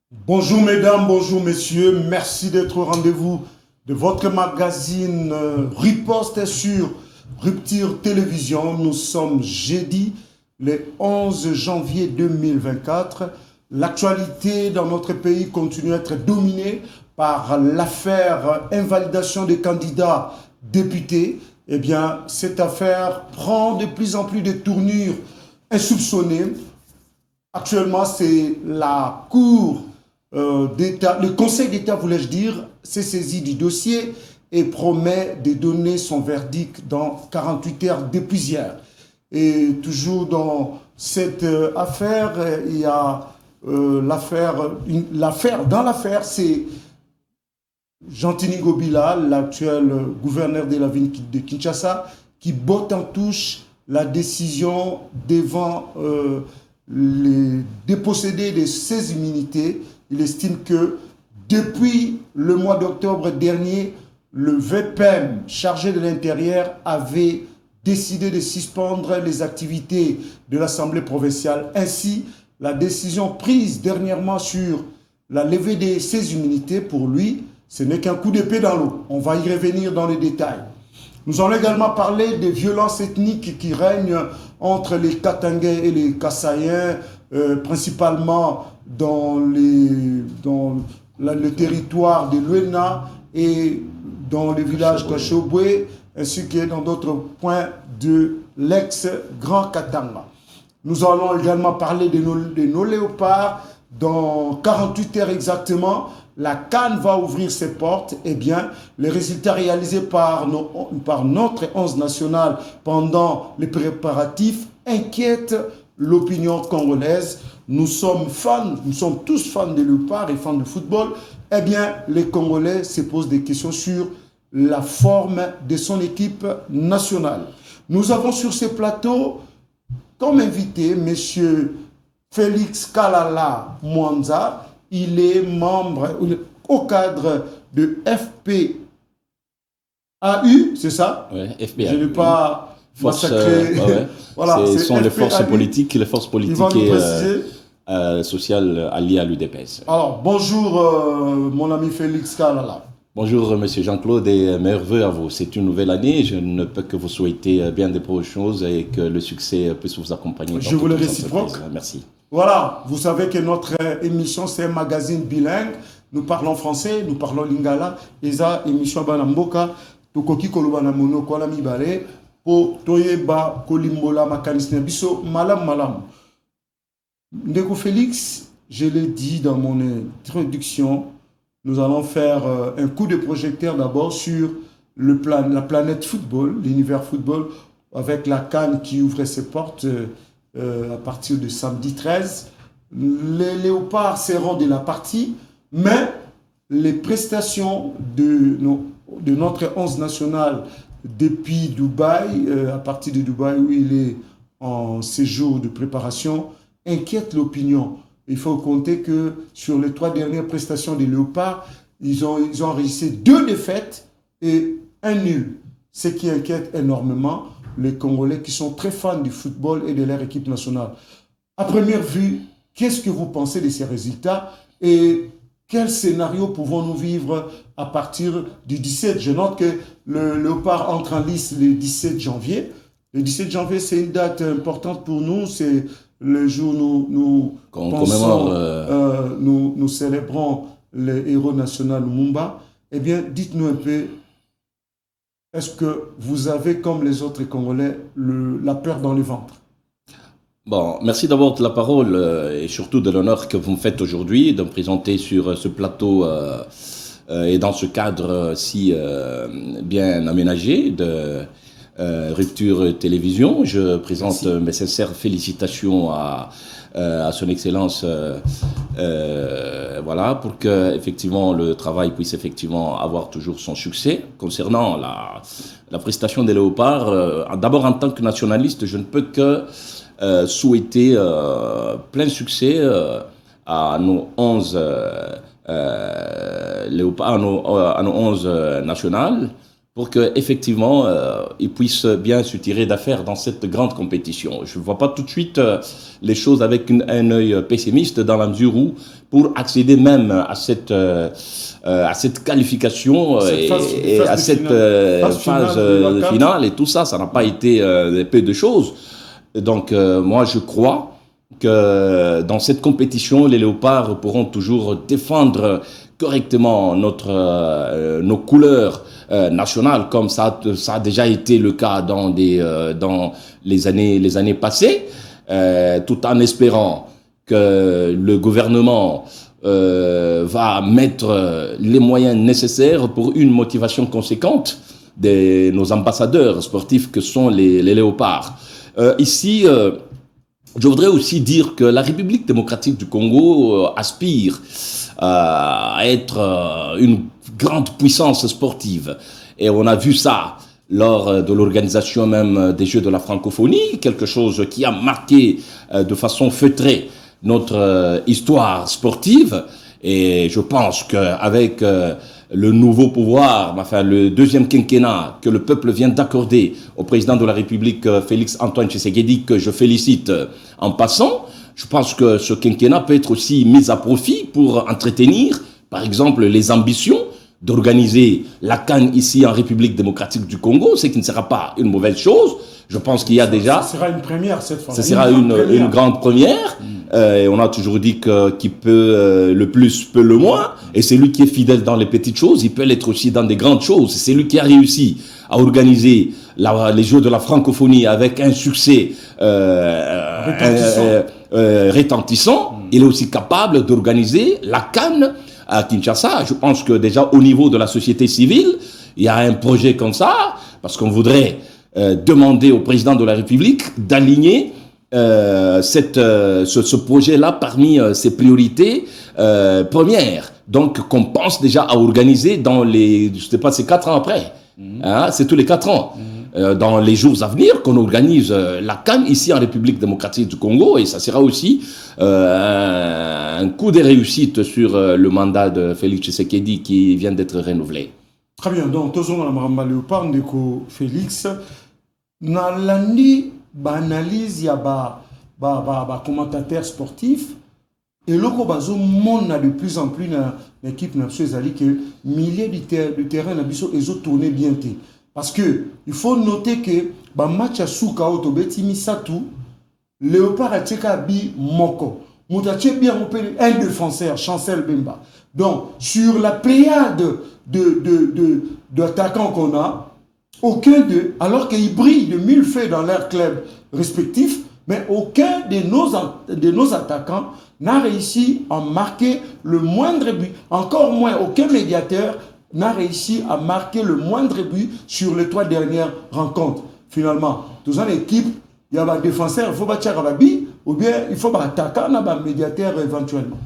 Bonjour mesdames, bonjour messieurs, merci d'être au rendez-vous de votre magazine Riposte sur Rupture Télévision. Nous sommes jeudi, le 11 janvier 2024. L'actualité dans notre pays continue à être dominée par l'affaire invalidation des candidats députés. Eh bien, cette affaire prend de plus en plus de tournures insoupçonnées. Actuellement, c'est la Cour d'État, le Conseil d'État, voulais-je dire, s'est saisi du dossier et promet de donner son verdict dans 48 heures depuis hier. Et toujours dans cette affaire, il y a dans l'affaire, c'est Jean-Tini Gobila, l'actuel gouverneur de la ville de Kinshasa, qui botte en touche la décision devant les dépossédés de ses immunités. Il estime que depuis le mois d'octobre dernier, le VPM chargé de l'Intérieur avait décidé de suspendre les activités de l'Assemblée provinciale. Ainsi, la décision prise dernièrement sur la levée de ses immunités, pour lui, ce n'est qu'un coup d'épée dans l'eau. On va y revenir dans les détails. Nous allons également parler des violences ethniques qui règnent entre les Katangais et les Kassaïens, principalement dans le territoire de l'Uena et dans les villages Kachobwe, ainsi que dans d'autres points de l'ex-Grand Katanga. Nous allons également parler de nos léopards. Dans 48 heures exactement, la CAN va ouvrir ses portes. Eh bien, les résultats réalisés par notre 11 national pendant les préparatifs inquiètent l'opinion congolaise. Nous sommes tous fans de léopards et fans de football. Eh bien, les Congolais se posent des questions sur la forme de son équipe nationale. Nous avons sur ces plateaux comme invité M. Félix Kalala Mwanza. Il est membre au cadre de FPAU, c'est ça? Oui, FPAU. Je ne vais pas massacrer. Voilà, ce sont les forces politiques et sociales alliées à l'UDPS. Alors, bonjour mon ami Félix Kalala. Bonjour Monsieur Jean-Claude et meilleurs vœux à vous. C'est une nouvelle année, je ne peux que vous souhaiter bien des bonnes choses et que le succès puisse vous accompagner. Je vous le réciproque. Merci. Voilà, vous savez que notre émission c'est un magazine bilingue. Nous parlons français, nous parlons lingala. Eza émission banamboka tokoki koloba na monoko la mibale po toyeba kolimbola makanisne biso malam. Ndeko Félix, je l'ai dit dans mon introduction, nous allons faire un coup de projecteur d'abord sur la planète football, l'univers football, avec la CAN qui ouvre ses portes à partir de samedi 13. Les léopards seront de la partie, mais les prestations de notre 11 national depuis Dubaï, à partir de Dubaï où il est en séjour de préparation, inquiètent l'opinion. Il faut compter que sur les 3 dernières prestations des léopards, ils ont enregistré 2 défaites et 1 nul, ce qui inquiète énormément les Congolais qui sont très fans du football et de leur équipe nationale. À première vue, qu'est-ce que vous pensez de ces résultats et quel scénario pouvons-nous vivre à partir du 17? Je note que le Léopard entre en lice le 17 janvier. Le 17 janvier, c'est une date importante pour nous. C'est le jour où nous célébrons le héros national Lumumba. Eh bien, dites-nous un peu, est-ce que vous avez, comme les autres Congolais, la peur dans le ventre? Bon, merci d'abord de la parole et surtout de l'honneur que vous me faites aujourd'hui de me présenter sur ce plateau et dans ce cadre si bien aménagé de Rupture Télévision. Je présente mes sincères félicitations à son Excellence, voilà, pour que effectivement le travail puisse effectivement avoir toujours son succès. Concernant la prestation des léopards, d'abord en tant que nationaliste, je ne peux que souhaiter plein succès à nos 11 léopards, à nos 11 nationales, pour qu'effectivement, ils puissent bien se tirer d'affaire dans cette grande compétition. Je ne vois pas tout de suite les choses avec un œil pessimiste, dans la mesure où, pour accéder même à cette qualification et à cette phase finale et tout ça, ça n'a pas été peu de choses. Donc, moi, je crois que dans cette compétition, les léopards pourront toujours défendre correctement nos couleurs nationales, comme ça a déjà été le cas dans les années passées, tout en espérant que le gouvernement va mettre les moyens nécessaires pour une motivation conséquente de nos ambassadeurs sportifs que sont les léopards. Ici, je voudrais aussi dire que la République démocratique du Congo aspire à être une grande puissance sportive. Et on a vu ça lors de l'organisation même des Jeux de la francophonie, quelque chose qui a marqué de façon feutrée notre histoire sportive. Et je pense qu'avec le nouveau pouvoir, enfin le deuxième quinquennat que le peuple vient d'accorder au président de la République, Félix Antoine Tshisekedi, que je félicite en passant, je pense que ce quinquennat peut être aussi mis à profit pour entretenir, par exemple, les ambitions d'organiser la CAN ici en République démocratique du Congo, ce qui ne sera pas une mauvaise chose. Je pense qu'il y a déjà... Ce sera une première cette fois. Ce sera une grande première. Et on a toujours dit que qui peut le plus peut le moins. Et c'est lui qui est fidèle dans les petites choses, il peut l'être aussi dans des grandes choses. C'est lui qui a réussi à organiser les Jeux de la francophonie avec un succès retentissant. Il est aussi capable d'organiser la CAN à Kinshasa. Je pense que déjà au niveau de la société civile, il y a un projet comme ça, parce qu'on voudrait demander au président de la République d'aligner ce projet-là parmi ses priorités premières. Donc, qu'on pense déjà à organiser dans je sais pas, c'est 4 ans après. Hein, c'est tous les 4 ans. Dans les jours à venir, qu'on organise la CAN ici en République démocratique du Congo, et ça sera aussi un coup de réussite sur le mandat de Félix Tshisekedi qui vient d'être renouvelé. Très bien, donc, tous on a Maramba Léopard, Ndeko Félix. Nalandi, analyse, il y a commentateur sportif. Et le monde a de plus en plus dans l'équipe nationale que milliers de terrain ils ont tourné bien. Parce que il faut noter que le match à Souka Otobeti Misatu, Léopard a tchekabi Moko. Moutaché bien un défenseur, Chancel Bemba. Donc, sur la pléiade d'attaquants qu'on a, aucun d'eux, alors qu'ils brillent de mille feux dans leurs clubs respectifs, mais aucun de nos attaquants n'a réussi à marquer le moindre but. Encore moins, aucun médiateur n'a réussi à marquer le moindre but sur les 3 dernières rencontres. Finalement, dans une équipe, il y a un défenseur, il faut battre un but, ou bien il faut un attaquant, un médiateur éventuellement.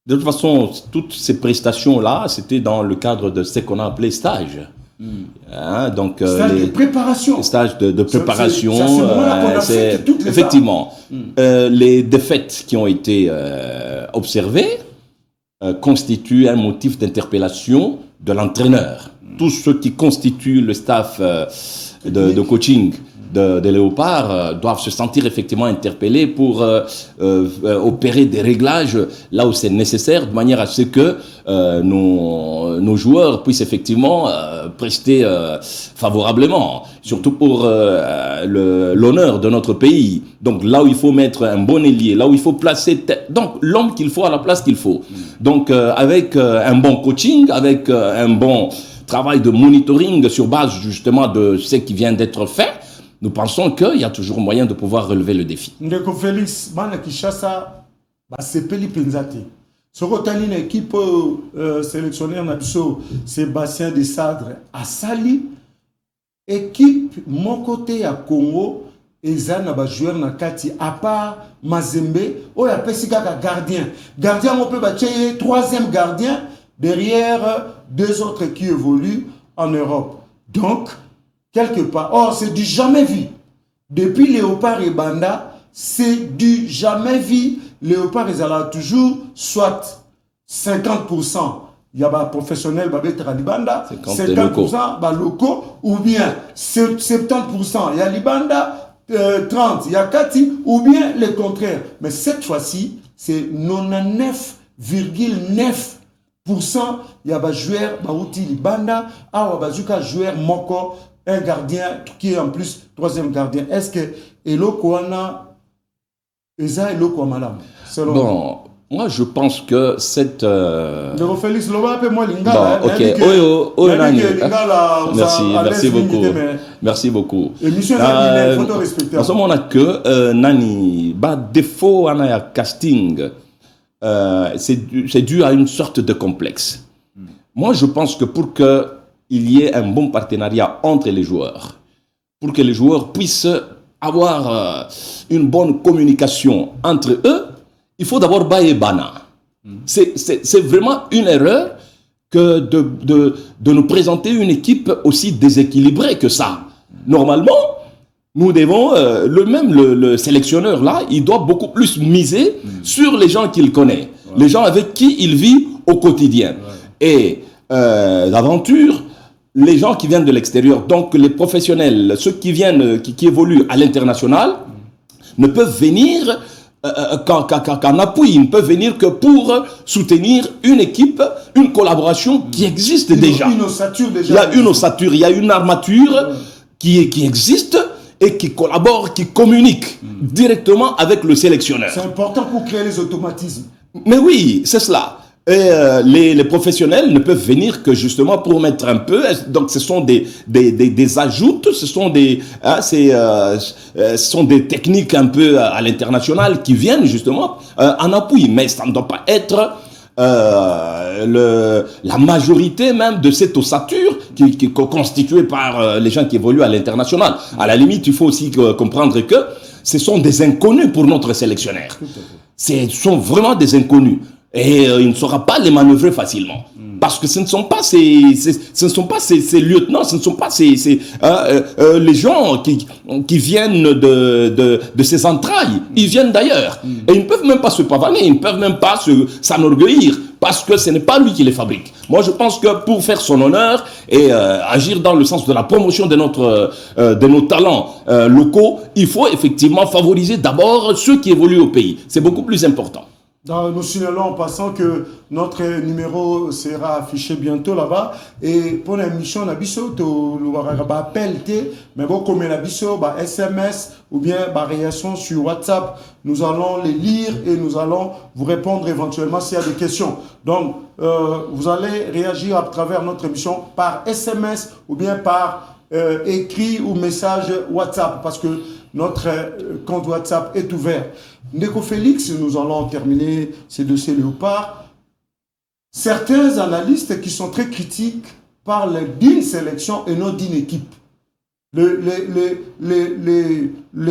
De toute façon, toutes ces prestations-là, c'était dans le cadre de ce qu'on a appelé stage. Hein, donc, stage de préparation. Stage de préparation. C'est effectivement. Les défaites qui ont été observées constituent un motif d'interpellation de l'entraîneur. Tout ce qui constitue le staff de coaching de Léopard doivent se sentir effectivement interpellés pour opérer des réglages là où c'est nécessaire, de manière à ce que nos joueurs puissent effectivement prester favorablement, surtout pour l'honneur de notre pays. Donc là où il faut mettre un bon ailier, là où il faut placer donc l'homme qu'il faut à la place qu'il faut. Donc avec un bon coaching, avec un bon travail de monitoring sur base justement de ce qui vient d'être fait, nous pensons qu'il y a toujours moyen de pouvoir relever le défi. Ndeko Félix, Mana Kishasa, c'est Peli Penzate. Ce rotani une équipe sélectionnée Sébastien Desadre à Sali, équipe mon côté à Congo, et Zana ba joueur na kati à part Mazembe, oh ya pesika gardien. Gardien on peut battre 3e gardien derrière 2 autres qui évoluent en Europe. Donc quelque part, or c'est du jamais vu. Depuis Léopard et Banda, c'est du jamais vu. Léopard, ils ont toujours soit 50% il y a des professionnels à Libanda, 50% 50% locaux, ou bien 70% il y a Libanda, 30% il y a Kati, ou bien le contraire. Mais cette fois-ci, c'est 99,9%. Il y a des joueurs qui Libanda, il y a des joueurs Moko, un gardien qui est en plus troisième gardien. Est-ce que Elokoana Eza Elokoamalam? Bon, moi je pense que cette. Félix Loba, moi Bon, ok. Merci beaucoup. Merci beaucoup. Émission il faut respecter. En ce moment, on a que Nani, défaut, on a casting. C'est dû à une sorte de complexe. Moi, je pense que pour qu'il y ait un bon partenariat entre les joueurs, pour que les joueurs puissent avoir une bonne communication entre eux, il faut d'abord bailler bana. C'est vraiment une erreur que de nous présenter une équipe aussi déséquilibrée que ça. Normalement, nous devons, le sélectionneur là, il doit beaucoup plus miser sur les gens qu'il connaît, les gens avec qui il vit au quotidien. Et l'aventure, les gens qui viennent de l'extérieur, donc les professionnels, ceux qui viennent, qui évoluent à l'international, ne peuvent venir qu'en appui, ils ne peuvent venir que pour soutenir une équipe, une collaboration qui existe déjà. Une ossature déjà. Il y a une ossature, il y a une armature qui existe et qui collabore, qui communique directement avec le sélectionneur. C'est important pour créer les automatismes. Mais oui, c'est cela. Et les professionnels ne peuvent venir que justement pour mettre un peu. Donc ce sont des ajouts, ce sont des techniques un peu à l'international qui viennent justement en appui. Mais ça ne doit pas être la majorité même de cette ossature qui est constituée par les gens qui évoluent à l'international. À la limite, il faut aussi comprendre que ce sont des inconnus pour notre sélectionneur. Ce sont vraiment des inconnus. Et il ne saura pas les manœuvrer facilement. Parce que ce ne sont pas ces lieutenants, ce ne sont pas les gens qui viennent de ces entrailles. Ils viennent d'ailleurs. Et ils ne peuvent même pas se pavaner, ils ne peuvent même pas s'enorgueillir. Parce que ce n'est pas lui qui les fabrique. Moi, je pense que pour faire son honneur et agir dans le sens de la promotion de nos talents locaux, il faut effectivement favoriser d'abord ceux qui évoluent au pays. C'est beaucoup plus important. Nous signalons en passant que notre numéro sera affiché bientôt là-bas. Et pour l'émission, on a appel, mais bon, comme la SMS ou bien réaction sur WhatsApp, nous allons les lire et nous allons vous répondre éventuellement s'il y a des questions. Donc, vous allez réagir à travers notre émission par SMS ou bien par écrit ou message WhatsApp parce que notre compte WhatsApp est ouvert. Ndeko Félix, nous allons terminer ces dossiers Léopard. Certains analystes qui sont très critiques parlent d'une sélection et non d'une équipe. Le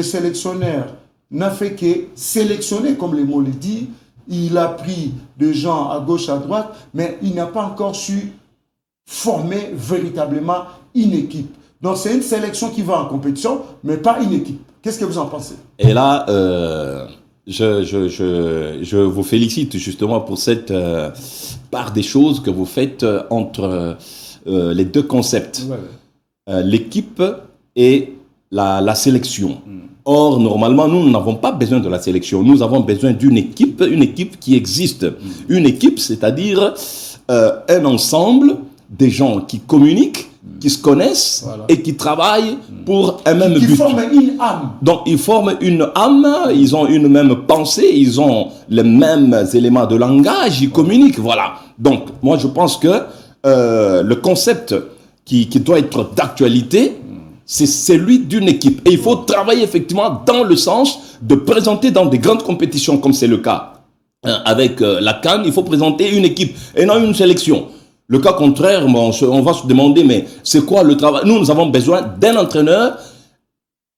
sélectionneur n'a fait que sélectionner, comme les mots le disent. Il a pris des gens à gauche, à droite, mais il n'a pas encore su former véritablement une équipe. Donc c'est une sélection qui va en compétition, mais pas une équipe. Qu'est-ce que vous en pensez? Et là, je vous félicite justement pour cette part des choses que vous faites entre les deux concepts. L'équipe et la sélection. Or, normalement, nous n'avons pas besoin de la sélection. Nous avons besoin d'une équipe, une équipe qui existe. Une équipe, c'est-à-dire un ensemble des gens qui communiquent, qui se connaissent et qui travaillent pour un même but. Ils forment une âme. Donc, ils forment une âme, ils ont une même pensée, ils ont les mêmes éléments de langage, ils communiquent, voilà. Donc, moi, je pense que le concept qui doit être d'actualité, c'est celui d'une équipe. Et il faut travailler effectivement dans le sens de présenter dans des grandes compétitions, comme c'est le cas avec la CAN, il faut présenter une équipe et non une sélection. Le cas contraire, on va se demander, mais c'est quoi le travail? Nous avons besoin d'un entraîneur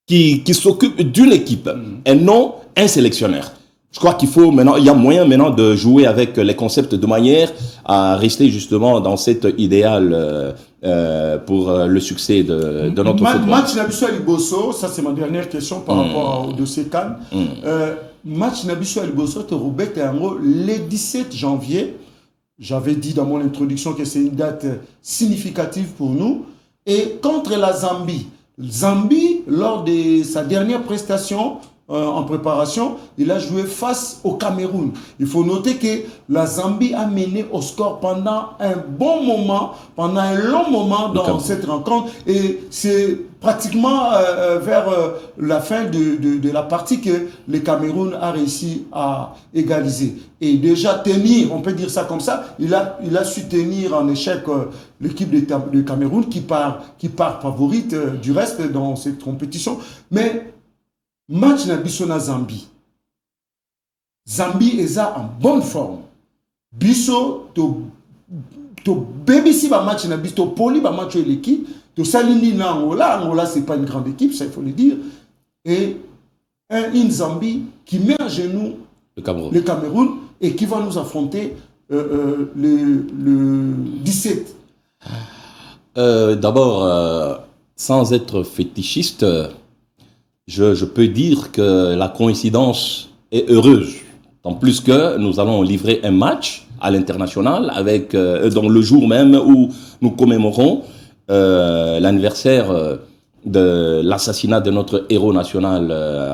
qui s'occupe d'une équipe et non un sélectionneur. Je crois qu'il faut maintenant, il y a moyen maintenant de jouer avec les concepts de manière à rester justement dans cet idéal pour le succès de notre football. Match Nabiso Aliboso, ça c'est ma dernière question par rapport au dossier CAN. Match Nabiso Aliboso, le 17 janvier. j'avais dit dans mon introduction que c'est une date significative pour nous. Et contre la Zambie. Zambie, lors de sa dernière prestation en préparation, il a joué face au Cameroun. Il faut noter que la Zambie a mené au score pendant un bon moment, pendant un long moment dans cette rencontre. Et c'est pratiquement vers la fin de la partie que le Cameroun a réussi à égaliser. Et déjà tenir, on peut dire ça comme ça, il a su tenir en échec l'équipe de Cameroun qui part favorite du reste dans cette compétition. Mais match na biso na Zambie. Zambie est en bonne forme. Biso to bébisi ba match na biso, to poli ba match l'équipe, to salini na Angola. Angola c'est pas une grande équipe, ça il faut le dire. Et une Zambie qui met à genoux le Cameroun et qui va nous affronter le 17. D'abord, sans être fétichiste, je peux dire que la coïncidence est heureuse. En plus que nous allons livrer un match à l'international avec dans le jour même où nous commémorons l'anniversaire de l'assassinat de notre héros national,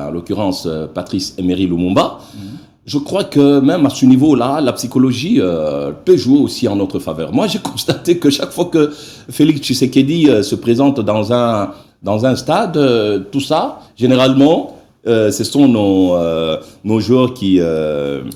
en l'occurrence Patrice Emery Lumumba. Je crois que même à ce niveau-là, la psychologie peut jouer aussi en notre faveur. Moi, j'ai constaté que chaque fois que Félix Tshisekedi se présente dans un stade, tout ça, généralement, ce sont nos joueurs qui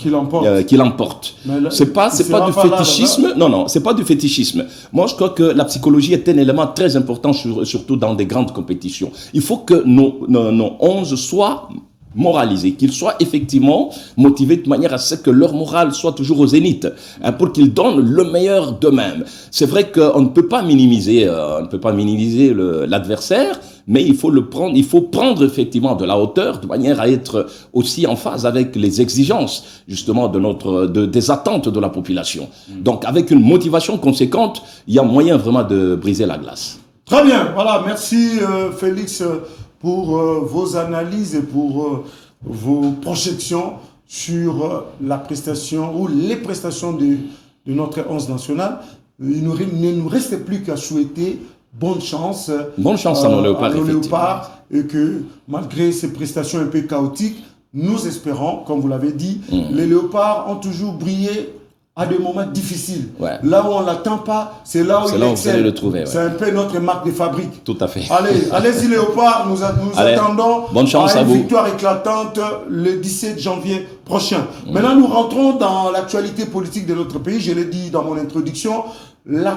l'emportent. C'est pas du fétichisme. Non, c'est pas du fétichisme. Moi, je crois que la psychologie est un élément très important, surtout dans des grandes compétitions. Il faut que nos 11 soient moralisés, qu'ils soient effectivement motivés de manière à ce que leur morale soit toujours au zénith, pour qu'ils donnent le meilleur d'eux-mêmes. C'est vrai qu'on ne peut pas minimiser, l'adversaire, mais il faut prendre effectivement de la hauteur de manière à être aussi en phase avec les exigences justement des attentes de la population. Donc avec une motivation conséquente, il y a moyen vraiment de briser la glace. Très bien, voilà, merci Félix pour vos analyses et pour vos projections sur la prestation ou les prestations de notre 11 national. Il ne nous reste plus qu'à souhaiter bonne chance à nos Léopards et que malgré ces prestations un peu chaotiques, nous espérons, comme vous l'avez dit, les Léopards ont toujours brillé à des moments difficiles. Ouais. Là où on ne l'attend pas, c'est là où il excelle. Vous allez le trouver. Ouais. C'est un peu notre marque de fabrique. Tout à fait. Allez-y Léopard, nous attendons bonne chance à une vous. Victoire éclatante le 17 janvier prochain. Maintenant, nous rentrons dans l'actualité politique de notre pays. Je l'ai dit dans mon introduction, le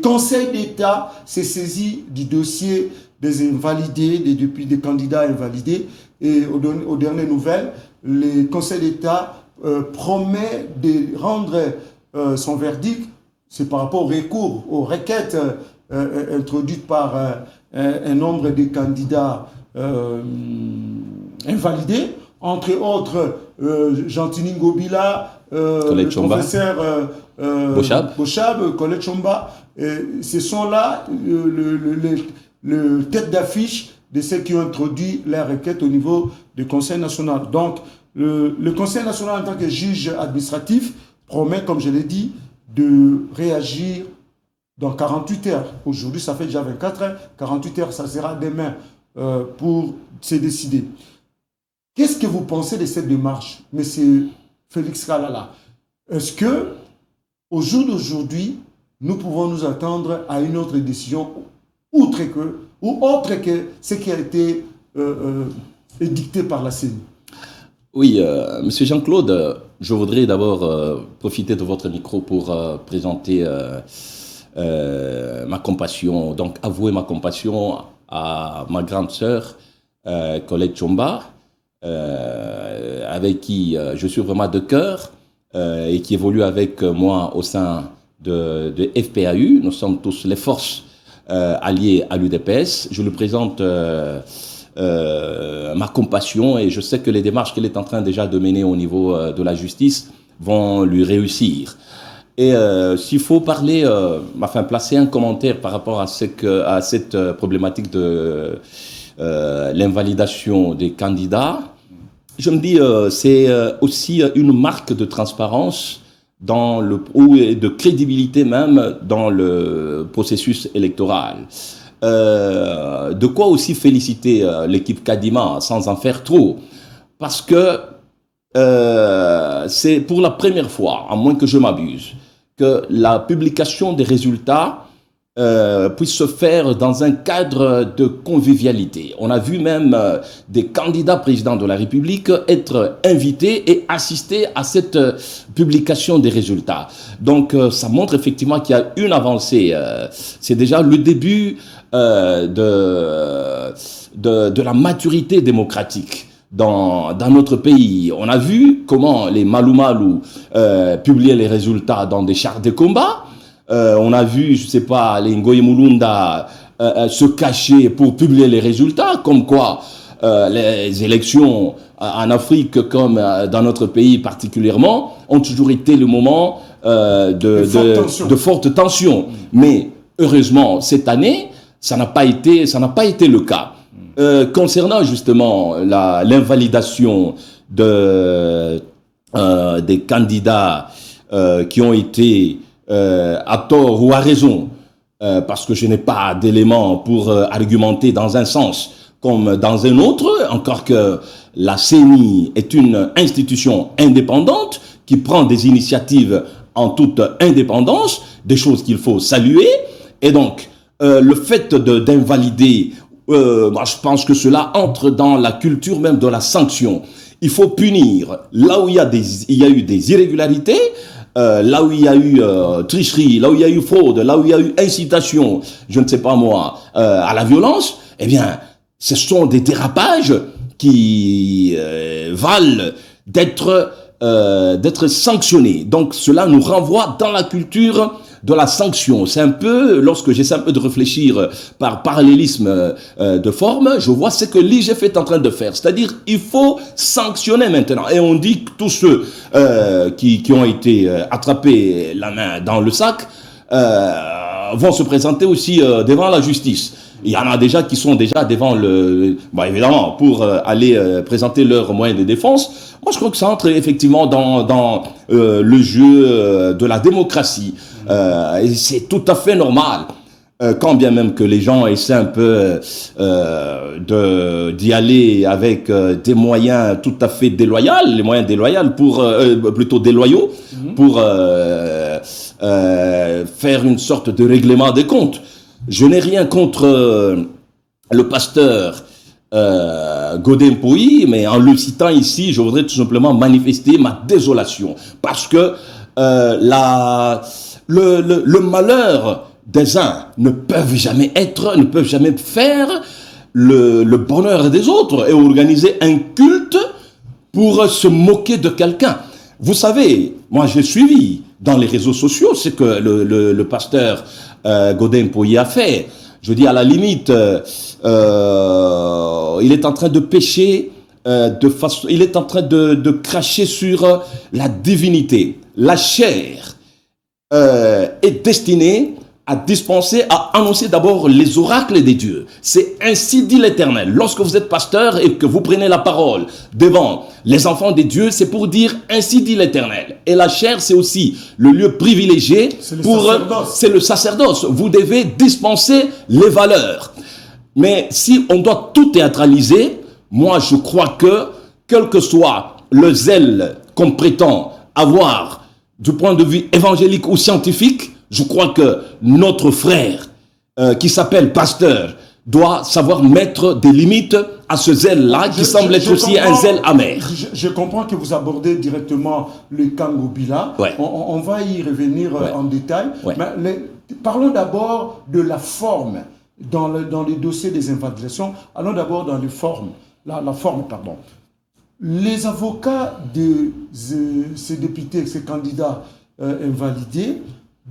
Conseil d'État s'est saisi du dossier des invalidés, des candidats invalidés. Et aux dernières nouvelles, le Conseil d'État promet de rendre son verdict, c'est par rapport au recours, aux requêtes introduites par un nombre de candidats invalidés, entre autres Gentini Ngobila, le professeur Bochab, Colette Chomba. Ce sont là le tête d'affiche de ceux qui ont introduit la requête au niveau du Conseil national. Donc, le Conseil national, en tant que juge administratif, promet, comme je l'ai dit, de réagir dans 48 heures. Aujourd'hui, ça fait déjà 24 heures. 48 heures, ça sera demain pour se décider. Qu'est-ce que vous pensez de cette démarche, M. Félix Kalala? Est-ce que, au jour d'aujourd'hui, nous pouvons nous attendre à une autre décision autre que ce qui a été édicté par la CENI? Oui, Monsieur Jean-Claude, je voudrais d'abord profiter de votre micro pour présenter ma compassion, donc avouer ma compassion à ma grande sœur, Colette Chomba, avec qui je suis vraiment de cœur et qui évolue avec moi au sein de FPAU. Nous sommes tous les forces alliées à l'UDPS. Je lui présente ma compassion et je sais que les démarches qu'elle est en train déjà de mener au niveau de la justice vont lui réussir. Et s'il faut parler, placer un commentaire par rapport à cette problématique de l'invalidation des candidats, Je me dis, c'est aussi une marque de transparence ou de crédibilité même dans le processus électoral. De quoi aussi féliciter l'équipe Kadima sans en faire trop, parce que c'est pour la première fois, à moins que je m'abuse, que la publication des résultats puisse se faire dans un cadre de convivialité. On a vu même des candidats présidents de la République être invités et assister à cette publication des résultats. Donc ça montre effectivement qu'il y a une avancée. C'est déjà le début de la maturité démocratique dans notre pays. On a vu comment les Malou publiaient les résultats dans des chars de combat. On a vu, je sais pas, les Ngoye Mulunda se cacher pour publier les résultats, comme quoi les élections en Afrique, comme dans notre pays particulièrement, ont toujours été le moment de forte tension. Mais heureusement, cette année, ça n'a pas été le cas. Concernant justement l'invalidation des candidats qui ont été à tort ou à raison, parce que je n'ai pas d'éléments pour argumenter dans un sens comme dans un autre, encore que la CENI est une institution indépendante qui prend des initiatives en toute indépendance, des choses qu'il faut saluer, et donc le fait d'invalider, moi je pense que cela entre dans la culture même de la sanction. Il faut punir là où il y a eu des irrégularités, là où il y a eu tricherie, là où il y a eu fraude, là où il y a eu incitation, je ne sais pas moi, à la violence, eh bien, ce sont des dérapages qui valent d'être sanctionnés. Donc, cela nous renvoie dans la culture de la sanction. C'est un peu, lorsque j'essaie un peu de réfléchir par parallélisme de forme, je vois ce que l'IGF est en train de faire. C'est-à-dire, il faut sanctionner maintenant. Et on dit que tous ceux qui ont été attrapés la main dans le sac vont se présenter aussi devant la justice. Il y en a déjà qui sont déjà devant évidemment, pour aller présenter leurs moyens de défense. Moi, je crois que ça entre effectivement dans le jeu de la démocratie. Et c'est tout à fait normal. Quand bien même que les gens essaient un peu d'y aller avec des moyens tout à fait déloyaux, les moyens plutôt déloyaux, pour faire une sorte de règlement des comptes. Je n'ai rien contre le pasteur Godin Pouy, mais en le citant ici, je voudrais tout simplement manifester ma désolation, parce que le malheur des uns ne peuvent jamais faire le bonheur des autres et organiser un culte pour se moquer de quelqu'un. Vous savez, moi j'ai suivi dans les réseaux sociaux ce que le pasteur Godin Pouy a fait. Je dis à la limite, il est en train de pécher il est en train de cracher sur la divinité. La chair est destinée à dispenser, à annoncer d'abord les oracles des dieux. C'est ainsi dit l'Éternel. Lorsque vous êtes pasteur et que vous prenez la parole devant les enfants des dieux, c'est pour dire ainsi dit l'Éternel. Et la chair, c'est aussi le lieu privilégié c'est le sacerdoce. Vous devez dispenser les valeurs. Mais si on doit tout théâtraliser, moi je crois que, quel que soit le zèle qu'on prétend avoir du point de vue évangélique ou scientifique, je crois que notre frère qui s'appelle pasteur doit savoir mettre des limites à ce zèle-là qui semble être aussi un zèle amer. Je comprends que vous abordez directement le Kangobila. Ouais. On va y revenir en détail. Ouais. Mais parlons d'abord de la forme dans les dossiers des invalidations. Allons d'abord dans les formes. La forme, pardon. Les avocats de ces députés, ces candidats invalidés,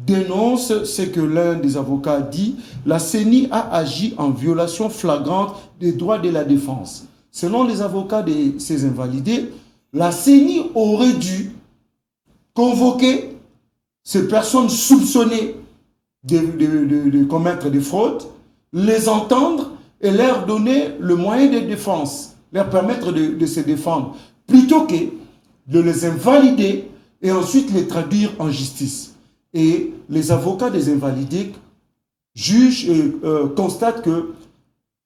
dénonce ce que l'un des avocats dit: la CENI a agi en violation flagrante des droits de la défense. Selon les avocats de ces invalidés, la CENI aurait dû convoquer ces personnes soupçonnées de commettre des fraudes, les entendre et leur donner le moyen de défense, leur permettre de se défendre. plutôt que de les invalider et ensuite les traduire en justice. Et les avocats des invalidés jugent et constatent que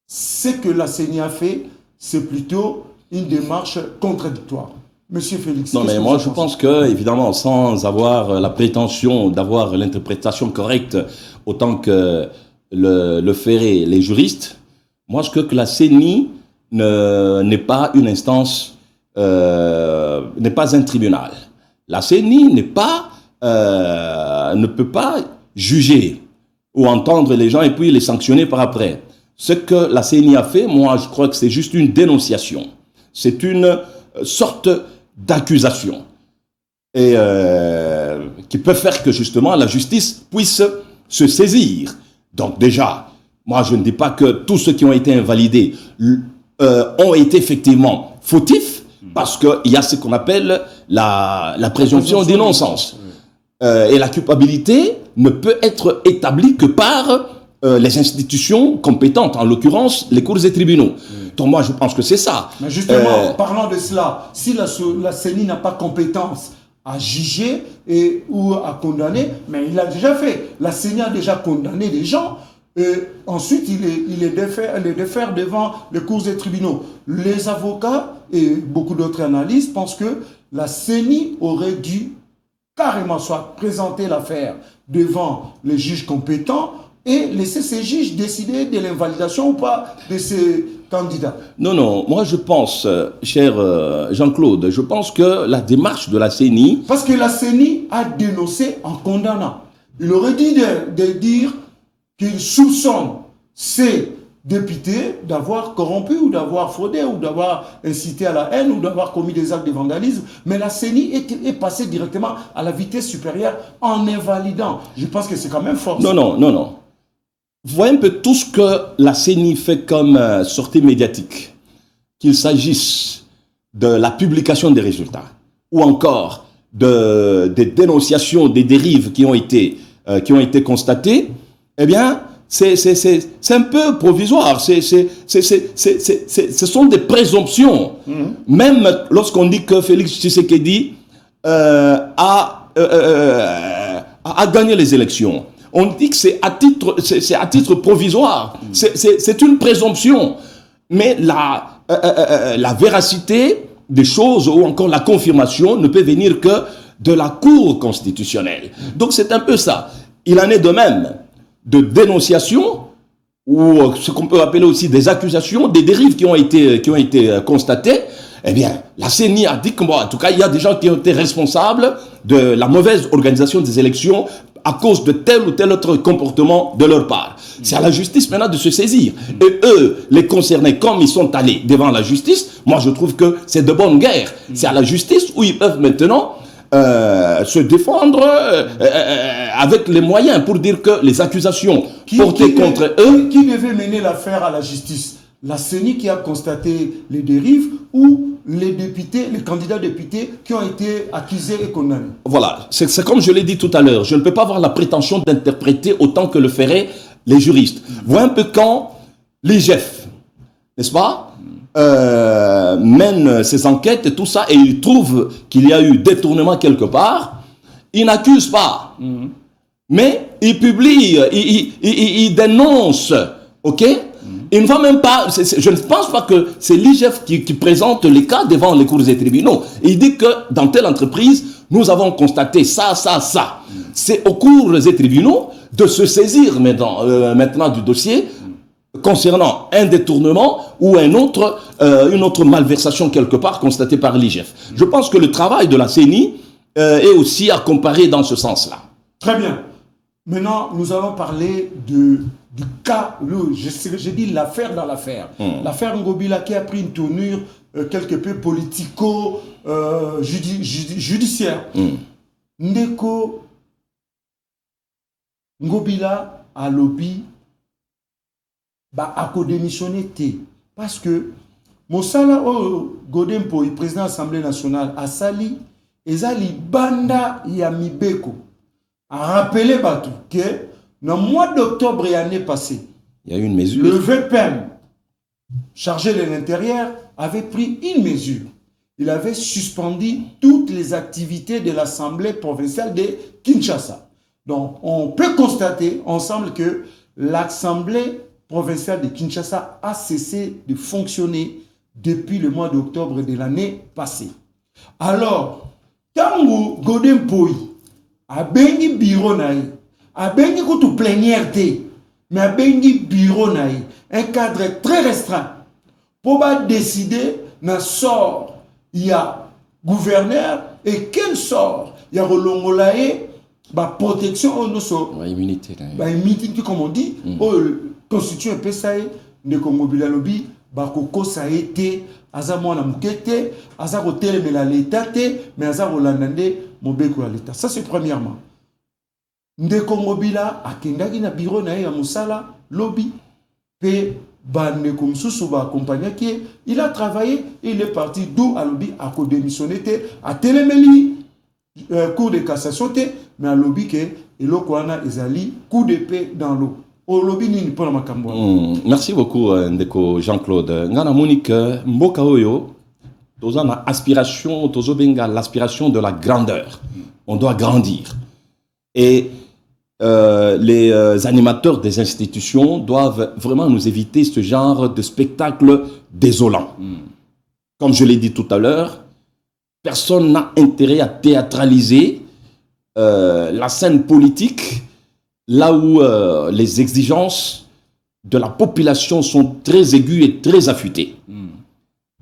ce que la CENI a fait, c'est plutôt une démarche contradictoire. Monsieur Félix. Non, mais moi, je pense que, évidemment, sans avoir la prétention d'avoir l'interprétation correcte autant que le feraient les juristes, moi, je crois que la CENI n'est pas une instance, n'est pas un tribunal. La CENI ne peut pas juger ou entendre les gens et puis les sanctionner par après. Ce que la CENI a fait, moi, je crois que c'est juste une dénonciation. C'est une sorte d'accusation et qui peut faire que justement la justice puisse se saisir. Donc déjà, moi je ne dis pas que tous ceux qui ont été invalidés ont été effectivement fautifs, parce qu'il y a ce qu'on appelle la présomption d'innocence. Et la culpabilité ne peut être établie que par les institutions compétentes, en l'occurrence les cours et tribunaux. Donc moi je pense que c'est ça. Mais justement, parlant de cela, si la CENI n'a pas compétence à juger ou à condamner, mais il a déjà fait. La CENI a déjà condamné des gens, et ensuite il les défère devant les cours et tribunaux. Les avocats et beaucoup d'autres analystes pensent que la CENI aurait dû carrément soit présenter l'affaire devant les juges compétents et laisser ces juges décider de l'invalidation ou pas de ces candidats. Non, moi je pense, cher Jean-Claude, je pense que la démarche de la CENI... Parce que la CENI a dénoncé en condamnant. Il aurait dit de dire qu'il soupçonne ces députés d'avoir corrompu ou d'avoir fraudé ou d'avoir incité à la haine ou d'avoir commis des actes de vandalisme, mais la CENI est passée directement à la vitesse supérieure en invalidant. Je pense que c'est quand même fort. Non. Vous voyez un peu tout ce que la CENI fait comme sortie médiatique, qu'il s'agisse de la publication des résultats ou encore des dénonciations des dérives qui ont été constatées, eh bien, c'est un peu provisoire. Ce sont des présomptions. Même lorsqu'on dit que Félix Tshisekedi a gagné les élections, on dit que c'est à titre provisoire. C'est une présomption. Mais la véracité des choses ou encore la confirmation ne peut venir que de la Cour constitutionnelle. Donc c'est un peu ça. Il en est de même de dénonciation ou ce qu'on peut appeler aussi des accusations, des dérives qui ont été constatées. Eh bien, la CENI a dit que, bon, en tout cas, il y a des gens qui ont été responsables de la mauvaise organisation des élections à cause de tel ou tel autre comportement de leur part. C'est à la justice maintenant de se saisir. Et eux, les concernés, comme ils sont allés devant la justice, moi je trouve que c'est de bonne guerre. C'est à la justice où ils peuvent maintenant se défendre avec les moyens pour dire que les accusations portées contre eux... Qui devait mener l'affaire à la justice? La CENI qui a constaté les dérives ou les députés, les candidats députés qui ont été accusés et condamnés? Voilà, c'est comme je l'ai dit tout à l'heure, je ne peux pas avoir la prétention d'interpréter autant que le feraient les juristes. Voilà un peu quand l'IGF, n'est-ce pas, mène ses enquêtes et tout ça, et il trouve qu'il y a eu détournement quelque part, il n'accuse pas, mais il publie, il dénonce, ok? Il ne va même pas, je ne pense pas que c'est l'IGF qui présente les cas devant les cours et tribunaux. Il dit que dans telle entreprise, nous avons constaté ça. C'est aux cours et tribunaux de se saisir maintenant du dossier concernant un détournement ou une autre malversation quelque part constatée par l'IGF. Je pense que le travail de la CENI est aussi à comparer dans ce sens-là. Très bien. Maintenant, nous allons parler du cas, j'ai dit l'affaire dans l'affaire. L'affaire Ngobila qui a pris une tournure quelque peu politico-judiciaire. Ndeko Ngobila a lobby a démissionné parce que Mosala Godempo, le président de l'Assemblée nationale, a sali ezali banda ya Mibeko. A rappelé Batou que dans le mois d'octobre et l'année passée, il y a eu une mesure. Le VPM, chargé de l'intérieur, avait pris une mesure. il avait suspendu toutes les activités de l'Assemblée provinciale de Kinshasa. Donc, on peut constater ensemble que l'Assemblée provinciale de Kinshasa a cessé de fonctionner depuis le mois d'octobre de l'année passée. Alors, Tango Godin Poi a bengi bureau naï, a bengi koutou plénière té, mais a bengi bureau naï, un cadre très restreint pour décider d'un sort. Il y a gouverneur et quel sort il y a relongolaé bah protection au noso immunité comme on dit constitue un peu ça de Congo bilalobi bah koko ça a été azamo na mukete azako tele la l'état mais azako landande mobeko à l'état. Ça c'est premièrement. De Congo bila akendaki na bureau na ya musala lobby pe il a travaillé et il est parti d'où à lobby à démissionner à téléméli cour de cassation mais à lobby que et l'okwana ezali coup d'épée dans l'eau au lobby ni pour la makambo. Merci beaucoup Ndeko Jean-Claude. Ngana Monique mboka oyo tozana aspiration tozobenga l'aspiration de la grandeur. On doit grandir et les animateurs des institutions doivent vraiment nous éviter ce genre de spectacle désolant. Comme je l'ai dit tout à l'heure, personne n'a intérêt à théâtraliser la scène politique là où les exigences de la population sont très aiguës et très affûtées.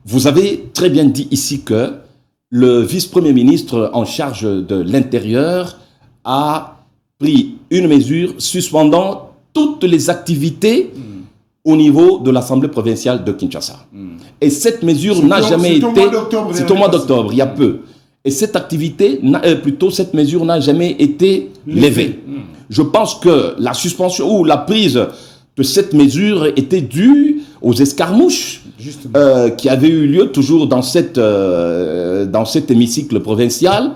Vous avez très bien dit ici que le vice-premier ministre en charge de l'Intérieur a pris une mesure suspendant toutes les activités au niveau de l'Assemblée provinciale de Kinshasa. Et cette mesure n'a jamais été... C'est au mois d'octobre, il y a peu. Et cette activité, plutôt cette mesure n'a jamais été levée. Je pense que la suspension ou la prise de cette mesure était due aux escarmouches qui avaient eu lieu toujours dans cet hémicycle provincial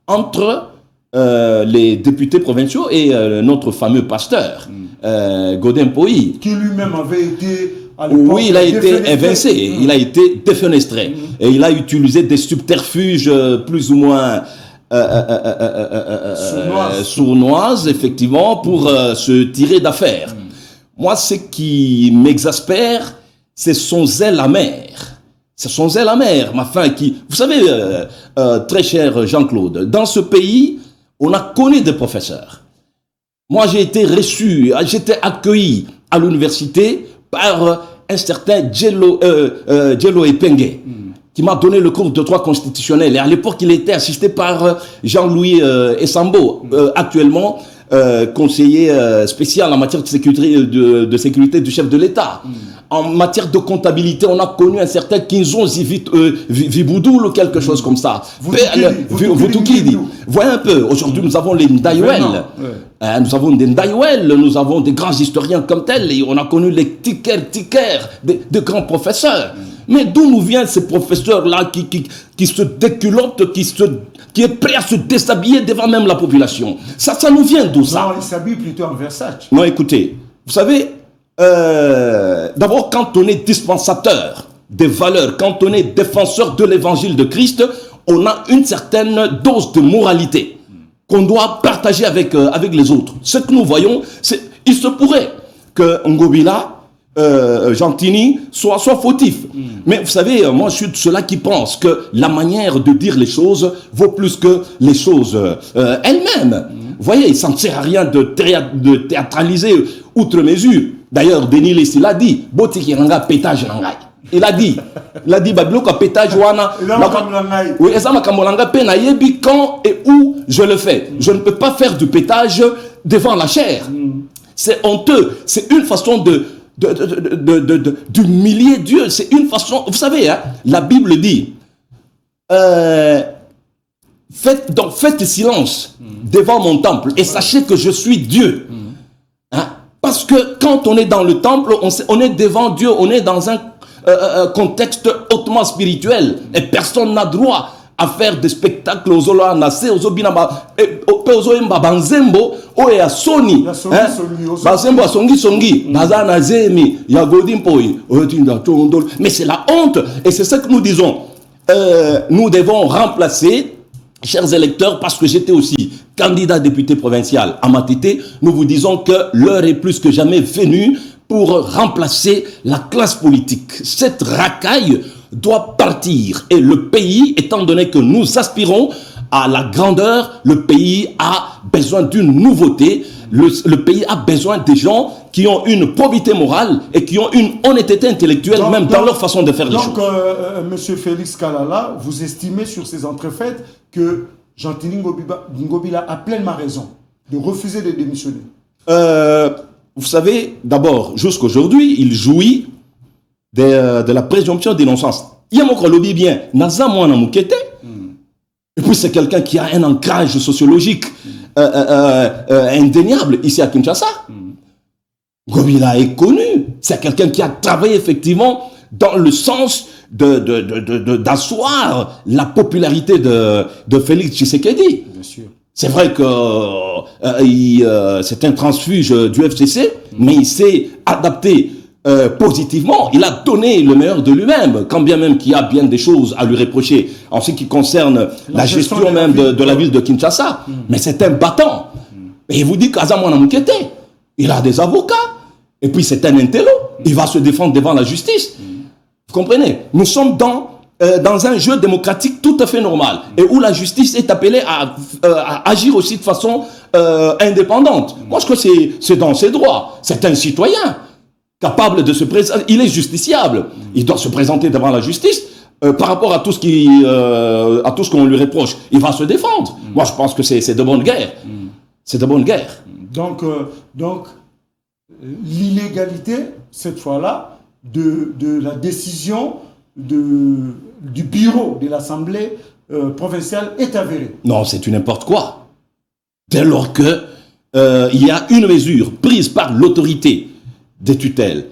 entre les députés provinciaux et notre fameux pasteur, Godin Poi. Qui lui-même avait été... Oui, il a été évincé, il a été défenestré. Et il a utilisé des subterfuges plus ou moins sournoises, effectivement, pour se tirer d'affaire. Moi, ce qui m'exaspère, c'est son zèle amer. C'est son zèle amer, ma fin qui... Vous savez, très cher Jean-Claude, dans ce pays, on a connu des professeurs. Moi, j'ai été reçu, j'étais accueilli à l'université par un certain Djelo Epenge, qui m'a donné le cours de droit constitutionnel. Et à l'époque, il était assisté par Jean-Louis Essambo, actuellement conseiller spécial en matière de sécurité du chef de l'État. En matière de comptabilité, on a connu un certain Kinzon Viboudoul ou quelque chose comme ça. Voutoukidi. Voyez un peu, aujourd'hui nous avons les Ndaïwel. Nous avons des Ndaïwel, nous avons des grands historiens comme tels, et on a connu les Tiker, de grands professeurs. Mais d'où nous viennent ces professeurs-là qui se déculottent, qui est prêt à se déshabiller devant même la population? Ça nous vient d'où ça? Non, ils s'habillent plutôt en Versace. Non, écoutez, vous savez, d'abord, quand on est dispensateur des valeurs, quand on est défenseur de l'évangile de Christ, on a une certaine dose de moralité qu'on doit partager avec les autres. Ce que nous voyons, c'est il se pourrait que Ngobila, Gentini soit fautif. Mais vous savez, moi je suis de ceux-là qui pensent que la manière de dire les choses vaut plus que les choses elles-mêmes. Vous voyez, ça ne sert à rien de théâtraliser outre mesure. D'ailleurs, Denis Lessi l'a dit, Botikiranga pétage nangai. Il a dit, Babiloko pétage wana. Oui, Ezama Kamolanga pena yebi quand et où je le fais. Je ne peux pas faire du pétage devant la chair. C'est honteux. C'est une façon d'humilier Dieu. C'est une façon. Vous savez, hein, la Bible dit faites silence devant mon temple et sachez que je suis Dieu. Hein? Parce que quand on est dans le temple, on est devant Dieu, on est dans un contexte hautement spirituel et personne n'a droit à faire des spectacles aux Olanase, aux Obinaba, aux Oemba Banzembo, aux Sony, Banzembo Songi, Bazana Zemi, Yagodin Poi, mais c'est la honte et c'est ce que nous disons. nous devons remplacer, chers électeurs, parce que j'étais aussi candidat député provincial à Matete, nous vous disons que l'heure est plus que jamais venue pour remplacer la classe politique. Cette racaille doit partir. Et le pays, étant donné que nous aspirons à la grandeur, le pays a besoin d'une nouveauté. Le pays a besoin des gens qui ont une probité morale et qui ont une honnêteté intellectuelle, même dans leur façon de faire les choses. Donc, Monsieur Félix Kalala, vous estimez sur ces entrefaites que Gentilly Ngobila a pleinement raison de refuser de démissionner? Vous savez, d'abord, jusqu'aujourd'hui, il jouit de la présomption d'innocence. Il y a mon lobby bien, Naza Mouana Moukete, et puis c'est quelqu'un qui a un ancrage sociologique indéniable ici à Kinshasa. Ngobila est connu, c'est quelqu'un qui a travaillé effectivement dans le sens d'asseoir la popularité de Félix Tshisekedi. Bien sûr. C'est vrai que c'est un transfuge du FCC, mais il s'est adapté positivement. Il a donné le meilleur de lui-même, quand bien même qu'il y a bien des choses à lui reprocher en ce qui concerne la gestion même de la ville de Kinshasa. Mais c'est un battant. Et il vous dit qu'Azamouana Moukete, il a des avocats. Et puis c'est un intello. Il va se défendre devant la justice. Vous comprenez? Nous sommes dans un jeu démocratique tout à fait normal et où la justice est appelée à agir aussi de façon indépendante. Moi, je crois que c'est dans ses droits. C'est un citoyen capable de se présenter. Il est justiciable. Il doit se présenter devant la justice par rapport à tout ce qu'on lui reproche. Il va se défendre. Moi, je pense que c'est de bonne guerre. C'est de bonne guerre. Donc l'illégalité, cette fois-là, de la décision du bureau de l'Assemblée provinciale est avérée. Non, c'est du n'importe quoi. Dès lors que il y a une mesure prise par l'autorité des tutelles,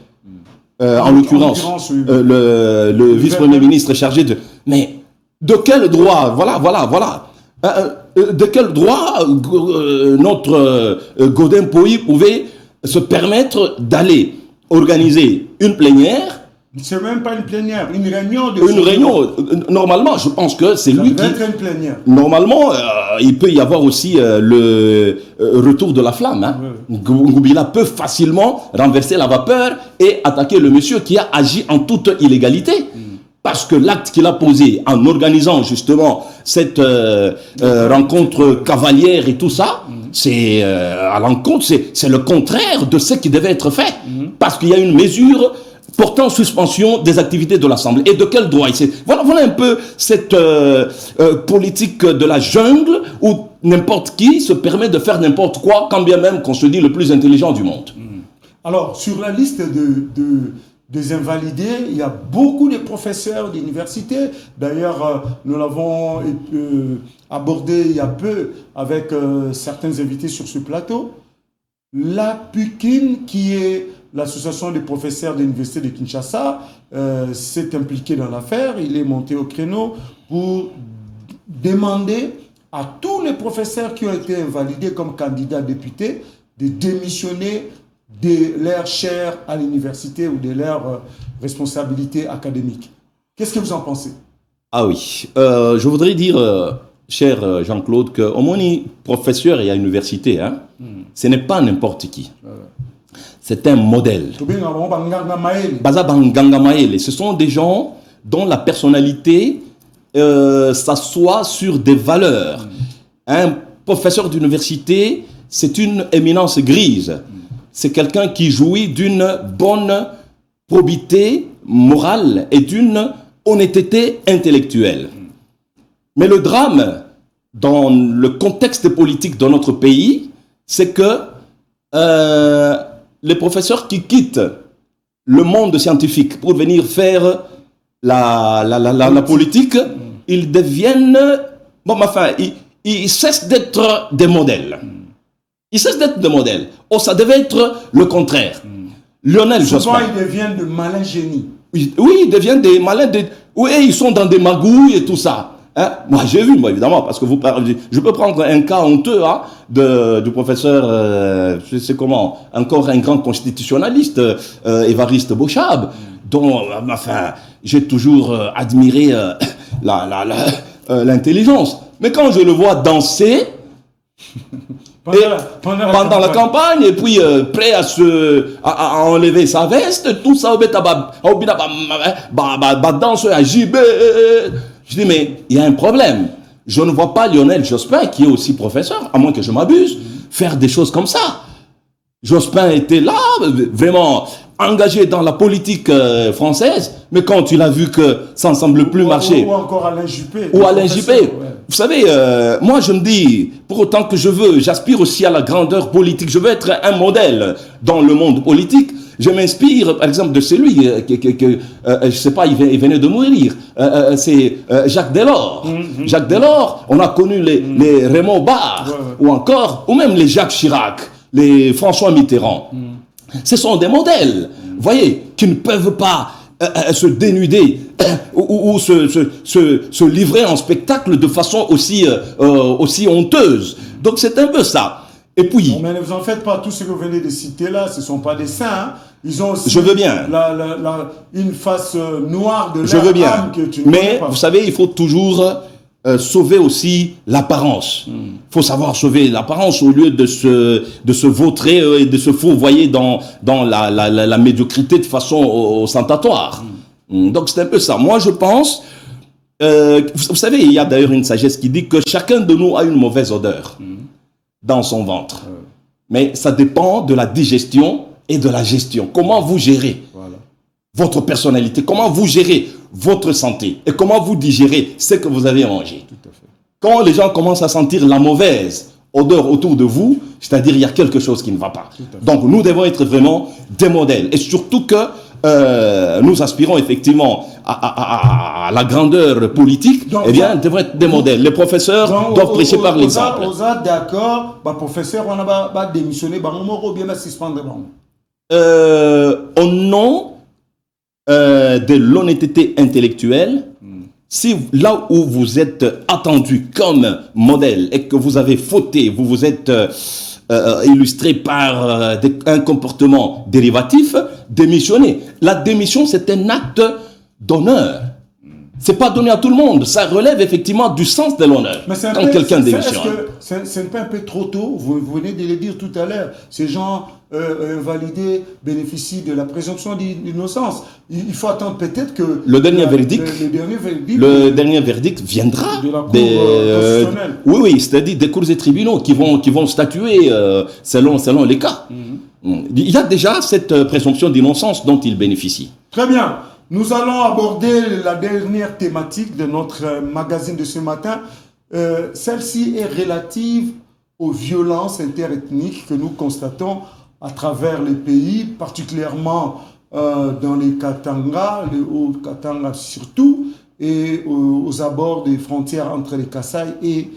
en l'occurrence oui. le vice-premier ministre chargé de... Mais de quel droit, voilà. De quel droit notre Godin Poï pouvait se permettre d'aller organiser une plénière? C'est même pas une plénière, une réunion de... Une réunion, normalement, je pense que c'est lui qui... être une plénière. Normalement, il peut y avoir aussi le retour de la flamme. Hein. Ngobila peut facilement renverser la vapeur et attaquer le monsieur qui a agi en toute illégalité. Parce que l'acte qu'il a posé en organisant justement cette rencontre cavalière et tout ça, c'est à l'encontre, c'est le contraire de ce qui devait être fait. Parce qu'il y a une mesure portant en suspension des activités de l'Assemblée. Et de quel droit? Voilà un peu cette politique de la jungle où n'importe qui se permet de faire n'importe quoi, quand bien même qu'on se dit le plus intelligent du monde. Alors, sur la liste des invalidés, il y a beaucoup de professeurs d'université. D'ailleurs, nous l'avons abordé il y a peu avec certains invités sur ce plateau. La PUKIN, qui est l'association des professeurs de l'université de Kinshasa, s'est impliquée dans l'affaire. Il est monté au créneau pour demander à tous les professeurs qui ont été invalidés comme candidats députés de démissionner de leur chaire à l'université ou de leur responsabilité académique. Qu'est-ce que vous en pensez? Ah oui, je voudrais dire, cher Jean-Claude, qu'au moins professeur et à l'université, hein, ce n'est pas n'importe qui. C'est un modèle. Ce sont des gens dont la personnalité s'assoit sur des valeurs. Un professeur d'université, c'est une éminence grise. C'est quelqu'un qui jouit d'une bonne probité morale et d'une honnêteté intellectuelle. Mais le drame dans le contexte politique de notre pays, c'est que les professeurs qui quittent le monde scientifique pour venir faire la politique, ils deviennent... ils cessent d'être des modèles. Ils cessent d'être des modèles. Oh, ça devait être le contraire. Lionel Jospin. Souvent, ils deviennent de malins génies. Oui, ils deviennent des malins... Oui, ils sont dans des magouilles et tout ça. Hein? Moi, j'ai vu, moi, évidemment, parce que je peux prendre un cas honteux hein, du professeur, je sais comment, encore un grand constitutionnaliste, Évariste Bochab, dont, j'ai toujours admiré l'intelligence. Mais quand je le vois danser pendant la campagne, et puis prêt à enlever sa veste, tout ça, danse à JB. Je dis, mais il y a un problème. Je ne vois pas Lionel Jospin, qui est aussi professeur, à moins que je m'abuse, faire des choses comme ça. Jospin était là, vraiment engagé dans la politique française, mais quand tu l'as vu que ça ne semble plus marcher. Ou encore Alain Juppé. Ou Alain Juppé. Ouais. Vous savez, moi je me dis, pour autant que j'aspire aussi à la grandeur politique, je veux être un modèle dans le monde politique. Je m'inspire, par exemple, de celui je sais pas, il venait de mourir. C'est Jacques Delors. Jacques Delors, on a connu les Raymond Barre, ou même les Jacques Chirac, les François Mitterrand. Ce sont des modèles, vous voyez, qui ne peuvent pas se dénuder ou se livrer en spectacle de façon aussi honteuse. Donc c'est un peu ça. Et puis... Non, mais ne vous en faites pas, tous ceux que vous venez de citer là, ce ne sont pas des saints. Hein. Ils ont aussi je veux bien. une face noire de je veux bien. Âme que tu ne mais connais pas. Vous savez, il faut toujours sauver aussi l'apparence. Il faut savoir sauver l'apparence au lieu de se vautrer et de se fourvoyer dans la médiocrité de façon ostentatoire. Donc c'est un peu ça. Moi je pense, vous savez, il y a d'ailleurs une sagesse qui dit que chacun de nous a une mauvaise odeur dans son ventre. Mais ça dépend de la digestion et de la gestion. Comment vous gérez votre personnalité, comment vous gérez votre santé et comment vous digérez ce que vous avez mangé. Tout à fait. Quand les gens commencent à sentir la mauvaise odeur autour de vous, c'est-à-dire il y a quelque chose qui ne va pas. Donc nous devons être vraiment des modèles. Et surtout que nous aspirons effectivement à la grandeur politique, donc, eh bien, nous devons être des modèles. Les professeurs doivent prêcher par l'exemple. Vous êtes d'accord, le professeur, on a démissionné, ou bien suspendre. Au nom de l'honnêteté intellectuelle, si là où vous êtes attendu comme modèle et que vous avez fauté, vous vous êtes illustré par un comportement dérivatif, démissionnez. La démission, c'est un acte d'honneur. C'est pas donné à tout le monde. Ça relève effectivement du sens de l'honneur. Quand quelqu'un démissionne. C'est pas un peu trop tôt? Vous venez de le dire tout à l'heure. Ces gens invalidés bénéficient de la présomption d'innocence. Il faut attendre peut-être que le dernier verdict viendra de la Cour constitutionnelle. Oui, c'est-à-dire des cours et tribunaux qui vont statuer selon les cas. Il y a déjà cette présomption d'innocence dont ils bénéficient. Très bien. Nous allons aborder la dernière thématique de notre magazine de ce matin. Celle-ci est relative aux violences interethniques que nous constatons à travers les pays, particulièrement dans les Katanga, les Hauts-Katanga surtout, et aux abords des frontières entre les Kasaï et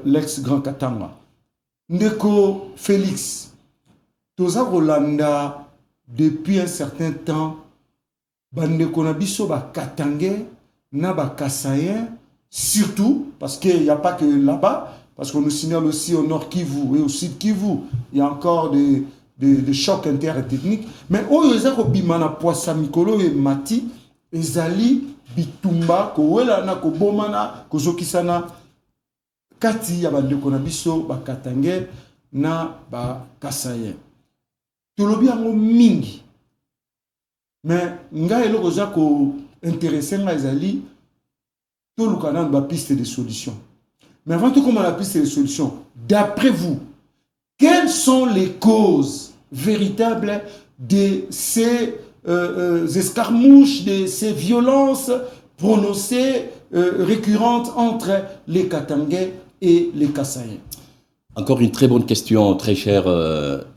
l'ex-Grand Katanga. Ndeko Félix, Toza Rolanda, depuis un certain temps, bandeko na biso ba Katangais na ba Kasaïens, surtout parce qu'il n'y a pas que là-bas, parce qu'on nous signale aussi au nord Kivu et au sud Kivu, il y a encore des chocs interethniques. Mais oyo ezako bimana poisa mikolo et mati ezali bitumba kowela na kobomana kozokisana kati ya bandeko na biso ba Katangais na ba Kasaïens. Tolobi yango mingi. Mais nga eloko za ko intéressé nga ezali to lukana ba piste de solution. Mais avant tout, comment la piste de solution, d'après vous, quelles sont les causes véritables de ces escarmouches, de ces violences prononcées récurrentes entre les Katangais et les Kasaïens? Encore une très bonne question, très cher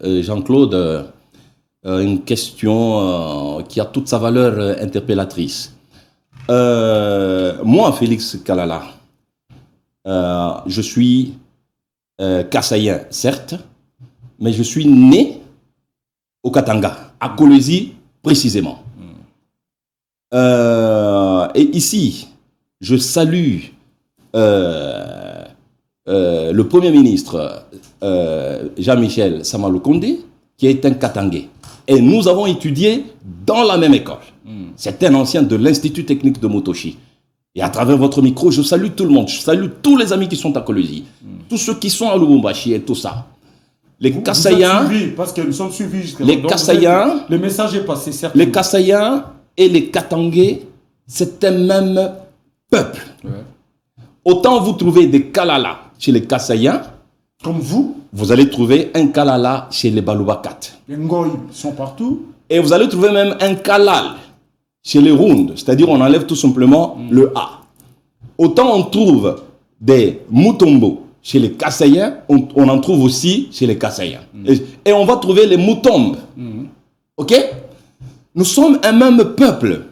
Jean-Claude. Une question qui a toute sa valeur interpellatrice. Moi, Félix Kalala, je suis Kasaïen, certes, mais je suis né au Katanga, à Kolwezi précisément. Et ici, je salue le Premier ministre Jean-Michel Samalukonde, qui est un Katangais. Et nous avons étudié dans la même école. C'est un ancien de l'Institut technique de Motochi. Et à travers votre micro, je salue tout le monde. Je salue tous les amis qui sont à Kolwezi. Tous ceux qui sont à Lubumbashi et tout ça. Les Kassaïens. Parce que nous sommes suivis. Les Kassaïens. Le message est passé, certes. Les Kassaïens et les Katangais, c'est un même peuple. Ouais. Autant vous trouvez des Kalala chez les Kassaïens. Comme vous. Vous allez trouver un Kalala chez les Balubakat. Les Ngoï sont partout. Et vous allez trouver même un Kalal chez les Rounds, c'est-à-dire on enlève tout simplement le A. Autant on trouve des Mutombo chez les Kassaïens, on en trouve aussi chez les Kassaïens. Et on va trouver les Mutombes. Ok? Nous sommes un même peuple.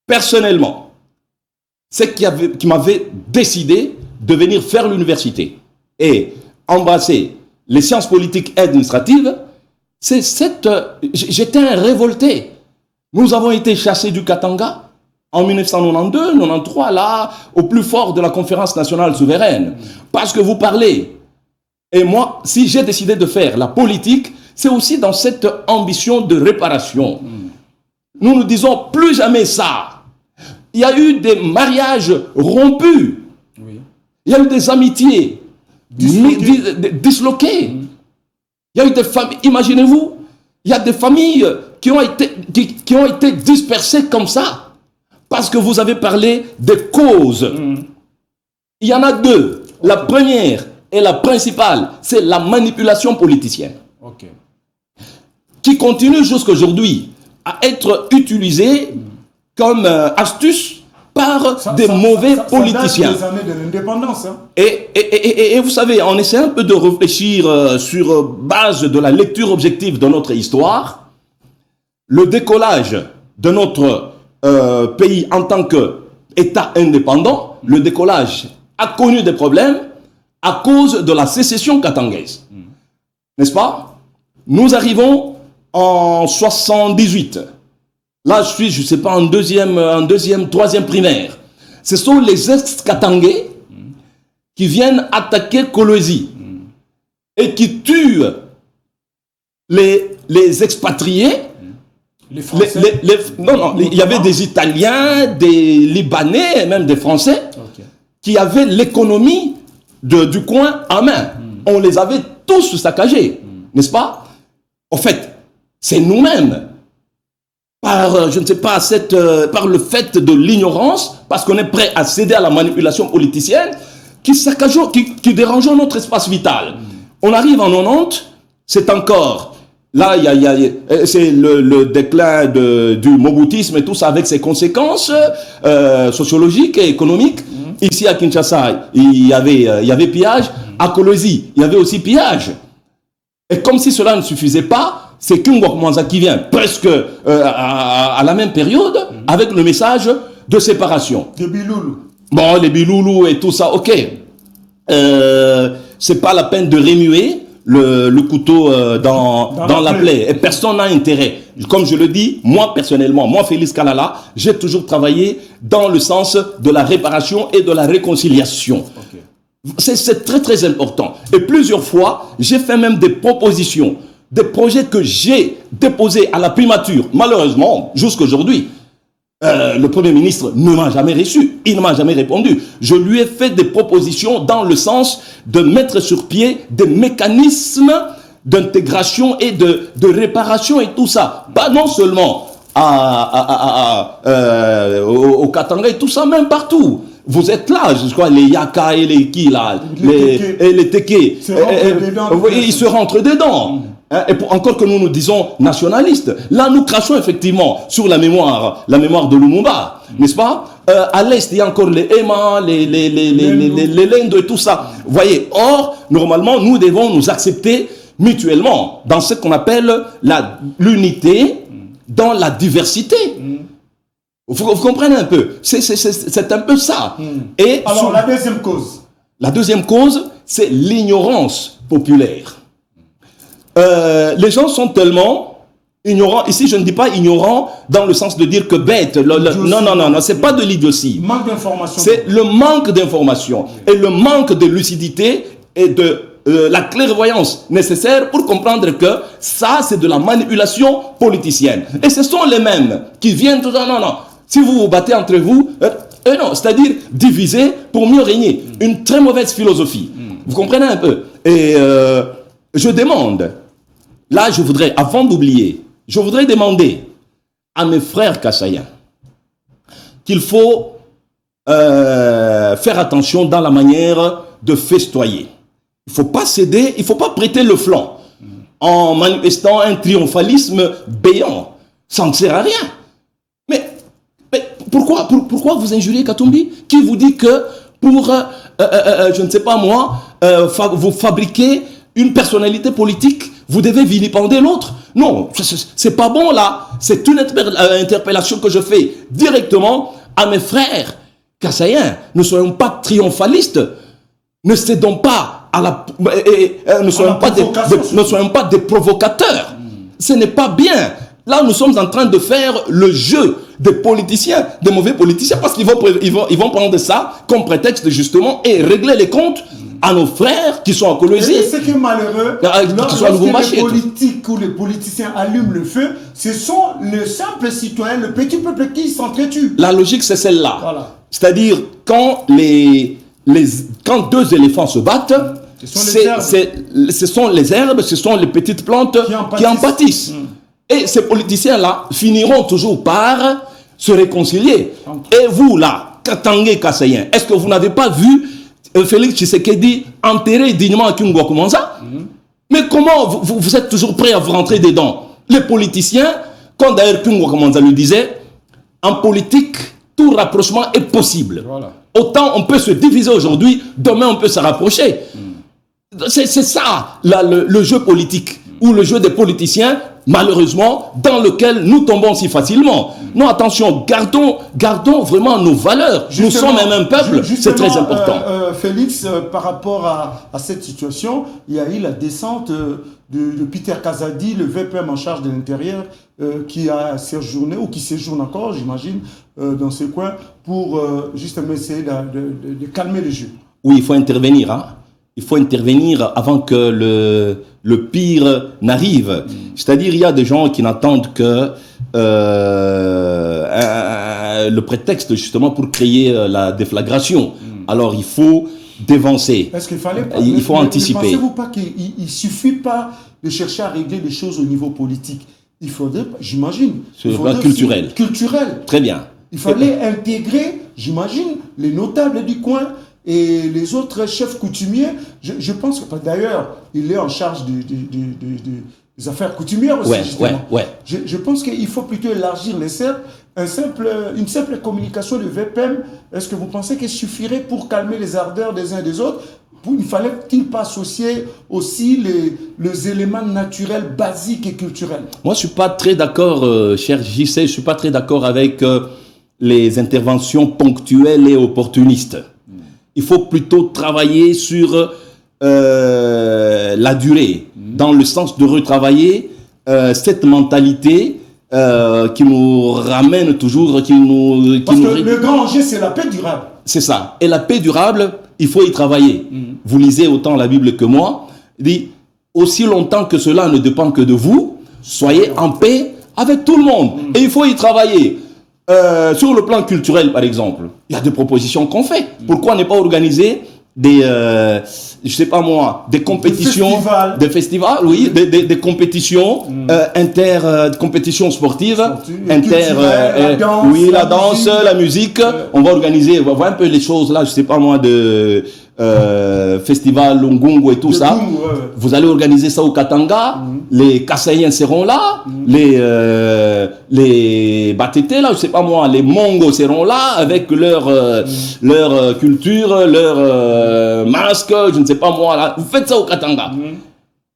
Personnellement, c'est qui m'avait décidé de venir faire l'université et embrasser les sciences politiques et administratives. C'est cette... J'étais un révolté. Nous avons été chassés du Katanga en 1992, 93, là, au plus fort de la conférence nationale souveraine. Parce que vous parlez. Et moi, si j'ai décidé de faire la politique, c'est aussi dans cette ambition de réparation. Nous nous disons plus jamais ça. Il y a eu des mariages rompus. Oui. Il y a eu des amitiés disloquées. Il y a eu des familles, imaginez-vous, il y a des familles qui ont été dispersées comme ça, parce que vous avez parlé des causes. Il y en a deux. La première et la principale, c'est la manipulation politicienne, qui continue jusqu'aujourd'hui à être utilisée comme astuce par des mauvais politiciens. Ça date des années de l'indépendance. Hein. Et vous savez, on essaie un peu de réfléchir sur base de la lecture objective de notre histoire. Le décollage de notre pays en tant qu'État indépendant, le décollage a connu des problèmes à cause de la sécession katangaise. N'est-ce pas? Nous arrivons en 78. Là, je suis, je ne sais pas, en deuxième, troisième primaire. Ce sont les ex-Katangais qui viennent attaquer Kolwezi et qui tuent les expatriés. Les Français. Non, il y avait des Italiens, des Libanais et même des Français qui avaient l'économie du coin en main. On les avait tous saccagés, n'est-ce pas? En fait, c'est nous-mêmes. Par, je ne sais pas, par le fait de l'ignorance, parce qu'on est prêt à céder à la manipulation politicienne, qui dérangeons notre espace vital. On arrive en 90, c'est encore, là, c'est le déclin du moboutisme et tout ça avec ses conséquences sociologiques et économiques. Ici à Kinshasa, il y avait pillage. À Kolwezi, il y avait aussi pillage. Et comme si cela ne suffisait pas, c'est Kingwak Mwanza qui vient presque à la même période avec le message de séparation. Les Biloulou. Bon, les Biloulou et tout ça, ok. C'est pas la peine de remuer le couteau dans la plaie. Et personne n'a intérêt. Comme je le dis, moi personnellement, moi Félix Kalala, j'ai toujours travaillé dans le sens de la réparation et de la réconciliation. C'est très très important. Et plusieurs fois, j'ai fait même des propositions, des projets que j'ai déposés à la primature. Malheureusement, jusqu'aujourd'hui, le Premier ministre ne m'a jamais reçu. Il ne m'a jamais répondu. Je lui ai fait des propositions dans le sens de mettre sur pied des mécanismes d'intégration et de réparation et tout ça. Pas non seulement au Katanga et tout ça, même partout. Vous êtes là, je crois, les Yaka et les qui là, les Teke. Ils se rentrent dedans. Et encore que nous nous disons nationalistes, là nous crachons effectivement sur la mémoire de Lumumba, n'est-ce pas? À l'est, il y a encore les Ema, les Lendo et tout ça. Vous voyez, or, normalement, nous devons nous accepter mutuellement dans ce qu'on appelle l'unité dans la diversité. Vous comprenez un peu? C'est un peu ça. Et alors, la deuxième cause? La deuxième cause, c'est l'ignorance populaire. Les gens sont tellement ignorants. Ici, je ne dis pas ignorant dans le sens de dire que bête. Non, c'est pas de l'idiotie. Manque d'information. C'est le manque d'information et le manque de lucidité et de la clairvoyance nécessaire pour comprendre que ça, c'est de la manipulation politicienne. Et ce sont les mêmes qui viennent tout non. Si vous vous battez entre vous, non, c'est-à-dire diviser pour mieux régner. Une très mauvaise philosophie. Vous comprenez un peu? Et je demande, là je voudrais, avant d'oublier, je voudrais demander à mes frères kassaïens qu'il faut faire attention dans la manière de festoyer. Il ne faut pas céder, il ne faut pas prêter le flanc en manifestant un triomphalisme béant. Ça ne sert à rien. Mais pourquoi vous injuriez Katumbi? Qui vous dit que pour, je ne sais pas moi, vous fabriquez une personnalité politique, vous devez vilipender l'autre? Non, c'est pas bon là. C'est une interpellation que je fais directement à mes frères kassaïens. Ne soyons pas triomphalistes. Ne cédons pas à la... ne soyons pas des provocateurs. Ce n'est pas bien. Là, nous sommes en train de faire le jeu des politiciens, des mauvais politiciens, parce qu'ils vont prendre ça comme prétexte justement et régler les comptes à nos frères qui sont en Colosie. Et ce qui est malheureux, lorsque les politiques ou les politiciens allument le feu, ce sont les simples citoyens, le petit peuple qui s'entretue. La logique, c'est celle-là. Voilà. C'est-à-dire, quand quand deux éléphants se battent, ce sont les herbes, ce sont les petites plantes qui en pâtissent. Et ces politiciens-là finiront toujours par se réconcilier. Et vous, là, Katangé Kassaïen, est-ce que vous n'avez pas vu Félix Tshisekedi enterrer dignement Kingwa Koumanza? Mais comment vous êtes toujours prêts à vous rentrer dedans? Les politiciens, quand d'ailleurs Kingwa Koumanza le disait, en politique, tout rapprochement est possible. Voilà. Autant on peut se diviser aujourd'hui, demain on peut se rapprocher. C'est ça le jeu politique, ou le jeu des politiciens, malheureusement, dans lequel nous tombons si facilement. Non, attention, gardons vraiment nos valeurs. Justement, nous sommes un peuple, c'est très important. Félix, par rapport à cette situation, il y a eu la descente de Peter Kazadi, le VPM en charge de l'intérieur, qui a séjourné, ou qui séjourne encore, j'imagine, dans ce coin, pour justement essayer de calmer le jeu. Oui, il faut intervenir, hein. Il faut intervenir avant que le pire n'arrive. C'est-à-dire, il y a des gens qui n'attendent que le prétexte justement pour créer la déflagration. Alors, il faut dévancer. Est-ce qu'il fallait pas, il faut anticiper. Ne pensez-vous pas qu'il ne suffit pas de chercher à régler les choses au niveau politique? Il faudrait, j'imagine... Sur le plan culturel. Culturel. Très bien. Il fallait intégrer, j'imagine, les notables du coin et les autres chefs coutumiers. Je pense que, d'ailleurs, il est en charge des affaires coutumières aussi, justement. Je pense qu'il faut plutôt élargir les cercles. Une simple communication de VPM, est-ce que vous pensez qu'elle suffirait pour calmer les ardeurs des uns et des autres? Il ne fallait-il pas associer aussi les éléments naturels, basiques et culturels? Moi, je ne suis pas très d'accord, cher JC, je ne suis pas très d'accord avec les interventions ponctuelles et opportunistes. Il faut plutôt travailler sur la durée, dans le sens de retravailler cette mentalité qui nous ramène toujours... Parce que le grand enjeu, c'est la paix durable. C'est ça. Et la paix durable, il faut y travailler. Vous lisez autant la Bible que moi. Il dit, aussi longtemps que cela ne dépend que de vous, soyez en paix avec tout le monde. Et il faut y travailler. Sur le plan culturel, par exemple, il y a des propositions qu'on fait. Pourquoi ne pas organiser des, je sais pas moi, des compétitions, des festivals, oui, des compétitions compétitions sportives, la danse, la musique. On va organiser, on va voir un peu les choses là, je sais pas moi, de festival Lungungu et tout ça. Vous allez organiser ça au Katanga. Les Kassaïens seront là. Les Batétés là, je sais pas moi, les Mongos seront là avec leur culture, leur masque, je ne sais pas moi là. Vous faites ça au Katanga.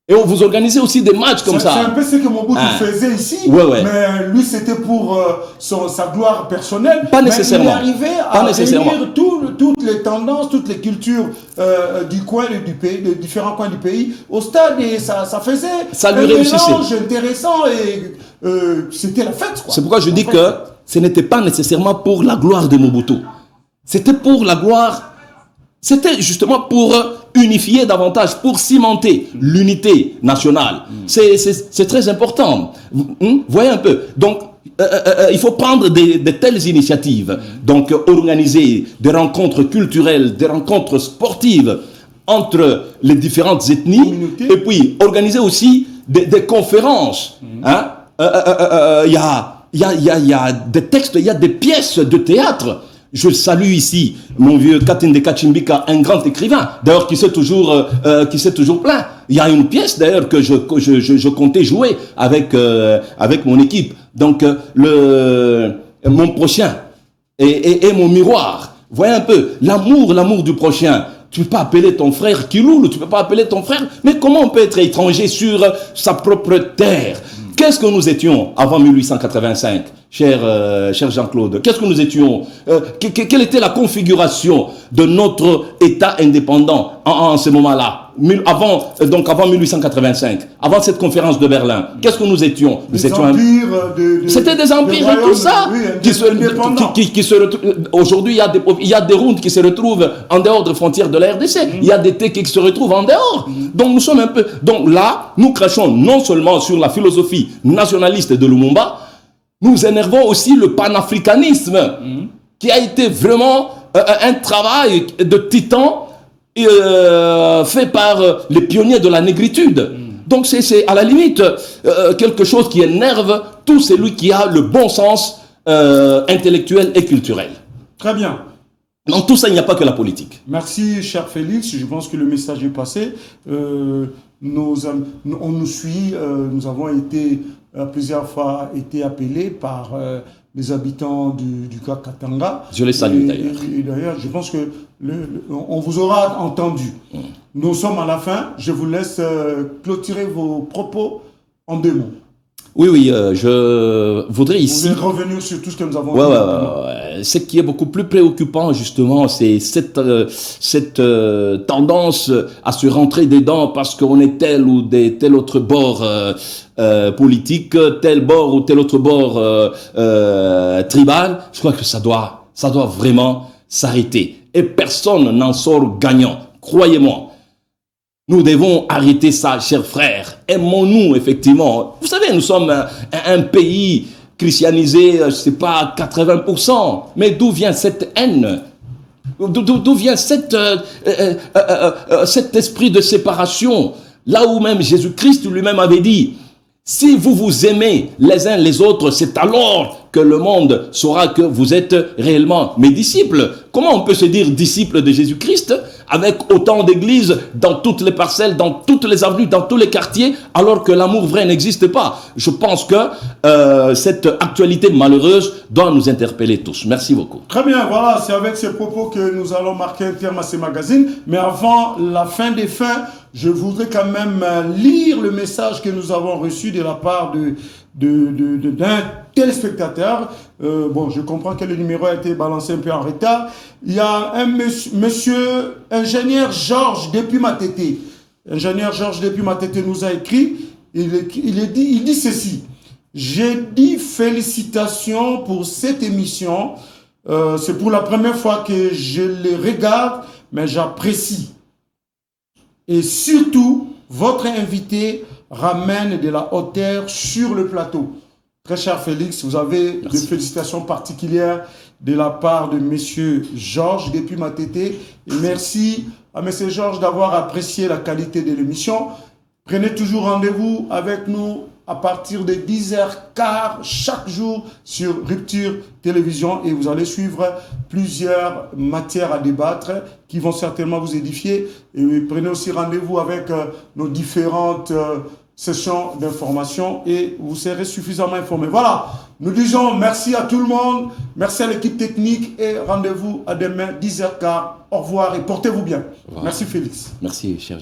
Et on vous organisez aussi des matchs comme ça. C'est un peu ce que Mobutu faisait ici. Mais lui, c'était pour sa gloire personnelle. Pas nécessairement. Mais il arrivait à réunir toutes les tendances, toutes les cultures du coin du pays, de différents coins du pays, au stade. Et ça faisait un mélange intéressant et c'était la fête. C'est pourquoi je dis que ce n'était pas nécessairement pour la gloire de Mobutu. C'était pour la gloire... C'était justement pour unifier davantage, pour cimenter l'unité nationale. C'est très important. Voyez un peu. Donc, il faut prendre de telles initiatives. Donc, organiser des rencontres culturelles, des rencontres sportives entre les différentes ethnies, et puis organiser aussi des conférences. Hein? Il y a des textes, il y a des pièces de théâtre. Je salue ici mon vieux Katinde Kachimbika, un grand écrivain, d'ailleurs qui s'est toujours plaint. Il y a une pièce d'ailleurs que je comptais jouer avec mon équipe. Donc mon prochain et mon miroir. Voyez un peu l'amour du prochain. Tu peux pas appeler ton frère Kiloulou, tu peux pas appeler ton frère. Mais comment on peut être étranger sur sa propre terre? Qu'est-ce que nous étions avant 1885, cher Jean-Claude? Qu'est-ce que nous étions? Quelle était la configuration de notre État indépendant en ce moment-là? Avant 1885, avant cette conférence de Berlin, qu'est-ce que nous étions? C'était des empires et tout ça. Aujourd'hui, il y a des routes qui se retrouvent en dehors des frontières de la RDC. Il y a des T qui se retrouvent en dehors. Donc nous sommes un peu. Donc là, nous crachons non seulement sur la philosophie nationaliste de Lumumba, nous énervons aussi le panafricanisme, qui a été vraiment un travail de titan. Fait par les pionniers de la négritude. Donc c'est à la limite quelque chose qui énerve tout celui qui a le bon sens intellectuel et culturel. Très bien. Dans tout ça, il n'y a pas que la politique. Merci, cher Félix. Je pense que le message est passé. On nous suit. Nous avons été plusieurs fois appelés par les habitants du cas Katanga. Je les salue d'ailleurs. Et d'ailleurs, je pense que on vous aura entendu. Nous sommes à la fin. Je vous laisse clôturer vos propos en 2 mots. Oui, je voudrais ici... Vous êtes revenu sur tout ce que nous avons dit. Ce qui est beaucoup plus préoccupant, justement, c'est cette tendance à se rentrer dedans parce qu'on est tel ou tel autre bord politique, tel bord ou tel autre bord tribal. Je crois que ça doit vraiment s'arrêter. Et personne n'en sort gagnant. Croyez-moi. Nous devons arrêter ça, chers frères. Aimons-nous, effectivement. Vous savez, nous sommes un pays christianisé, je ne sais pas, 80%. Mais d'où vient cette haine? D'où vient cet esprit de séparation? Là où même Jésus-Christ lui-même avait dit, si vous vous aimez les uns les autres, c'est alors que le monde saura que vous êtes réellement mes disciples. Comment on peut se dire disciple de Jésus-Christ avec autant d'églises dans toutes les parcelles, dans toutes les avenues, dans tous les quartiers, alors que l'amour vrai n'existe pas? Je pense que cette actualité malheureuse doit nous interpeller tous. Merci beaucoup. Très bien, voilà, c'est avec ces propos que nous allons marquer un terme à ces magazines. Mais avant la fin des fins, je voudrais quand même lire le message que nous avons reçu de la part d'un téléspectateur. Bon, je comprends que le numéro a été balancé un peu en retard. Il y a un monsieur ingénieur Georges depuis Matete. Ingénieur Georges depuis Matete nous a écrit. Il dit ceci. J'ai dit félicitations pour cette émission. C'est pour la première fois que je les regarde, mais j'apprécie. Et surtout, votre invité ramène de la hauteur sur le plateau. Très cher Félix, vous avez des félicitations particulières de la part de monsieur Georges depuis Matete. Et merci à monsieur Georges d'avoir apprécié la qualité de l'émission. Prenez toujours rendez-vous avec nous à partir de 10h15 chaque jour sur Rupture Télévision et vous allez suivre plusieurs matières à débattre qui vont certainement vous édifier. Et prenez aussi rendez-vous avec nos différentes sessions d'information et vous serez suffisamment informés. Voilà, nous disons merci à tout le monde, merci à l'équipe technique et rendez-vous à demain 10h15. Au revoir et portez-vous bien. Merci Félix. Merci cher.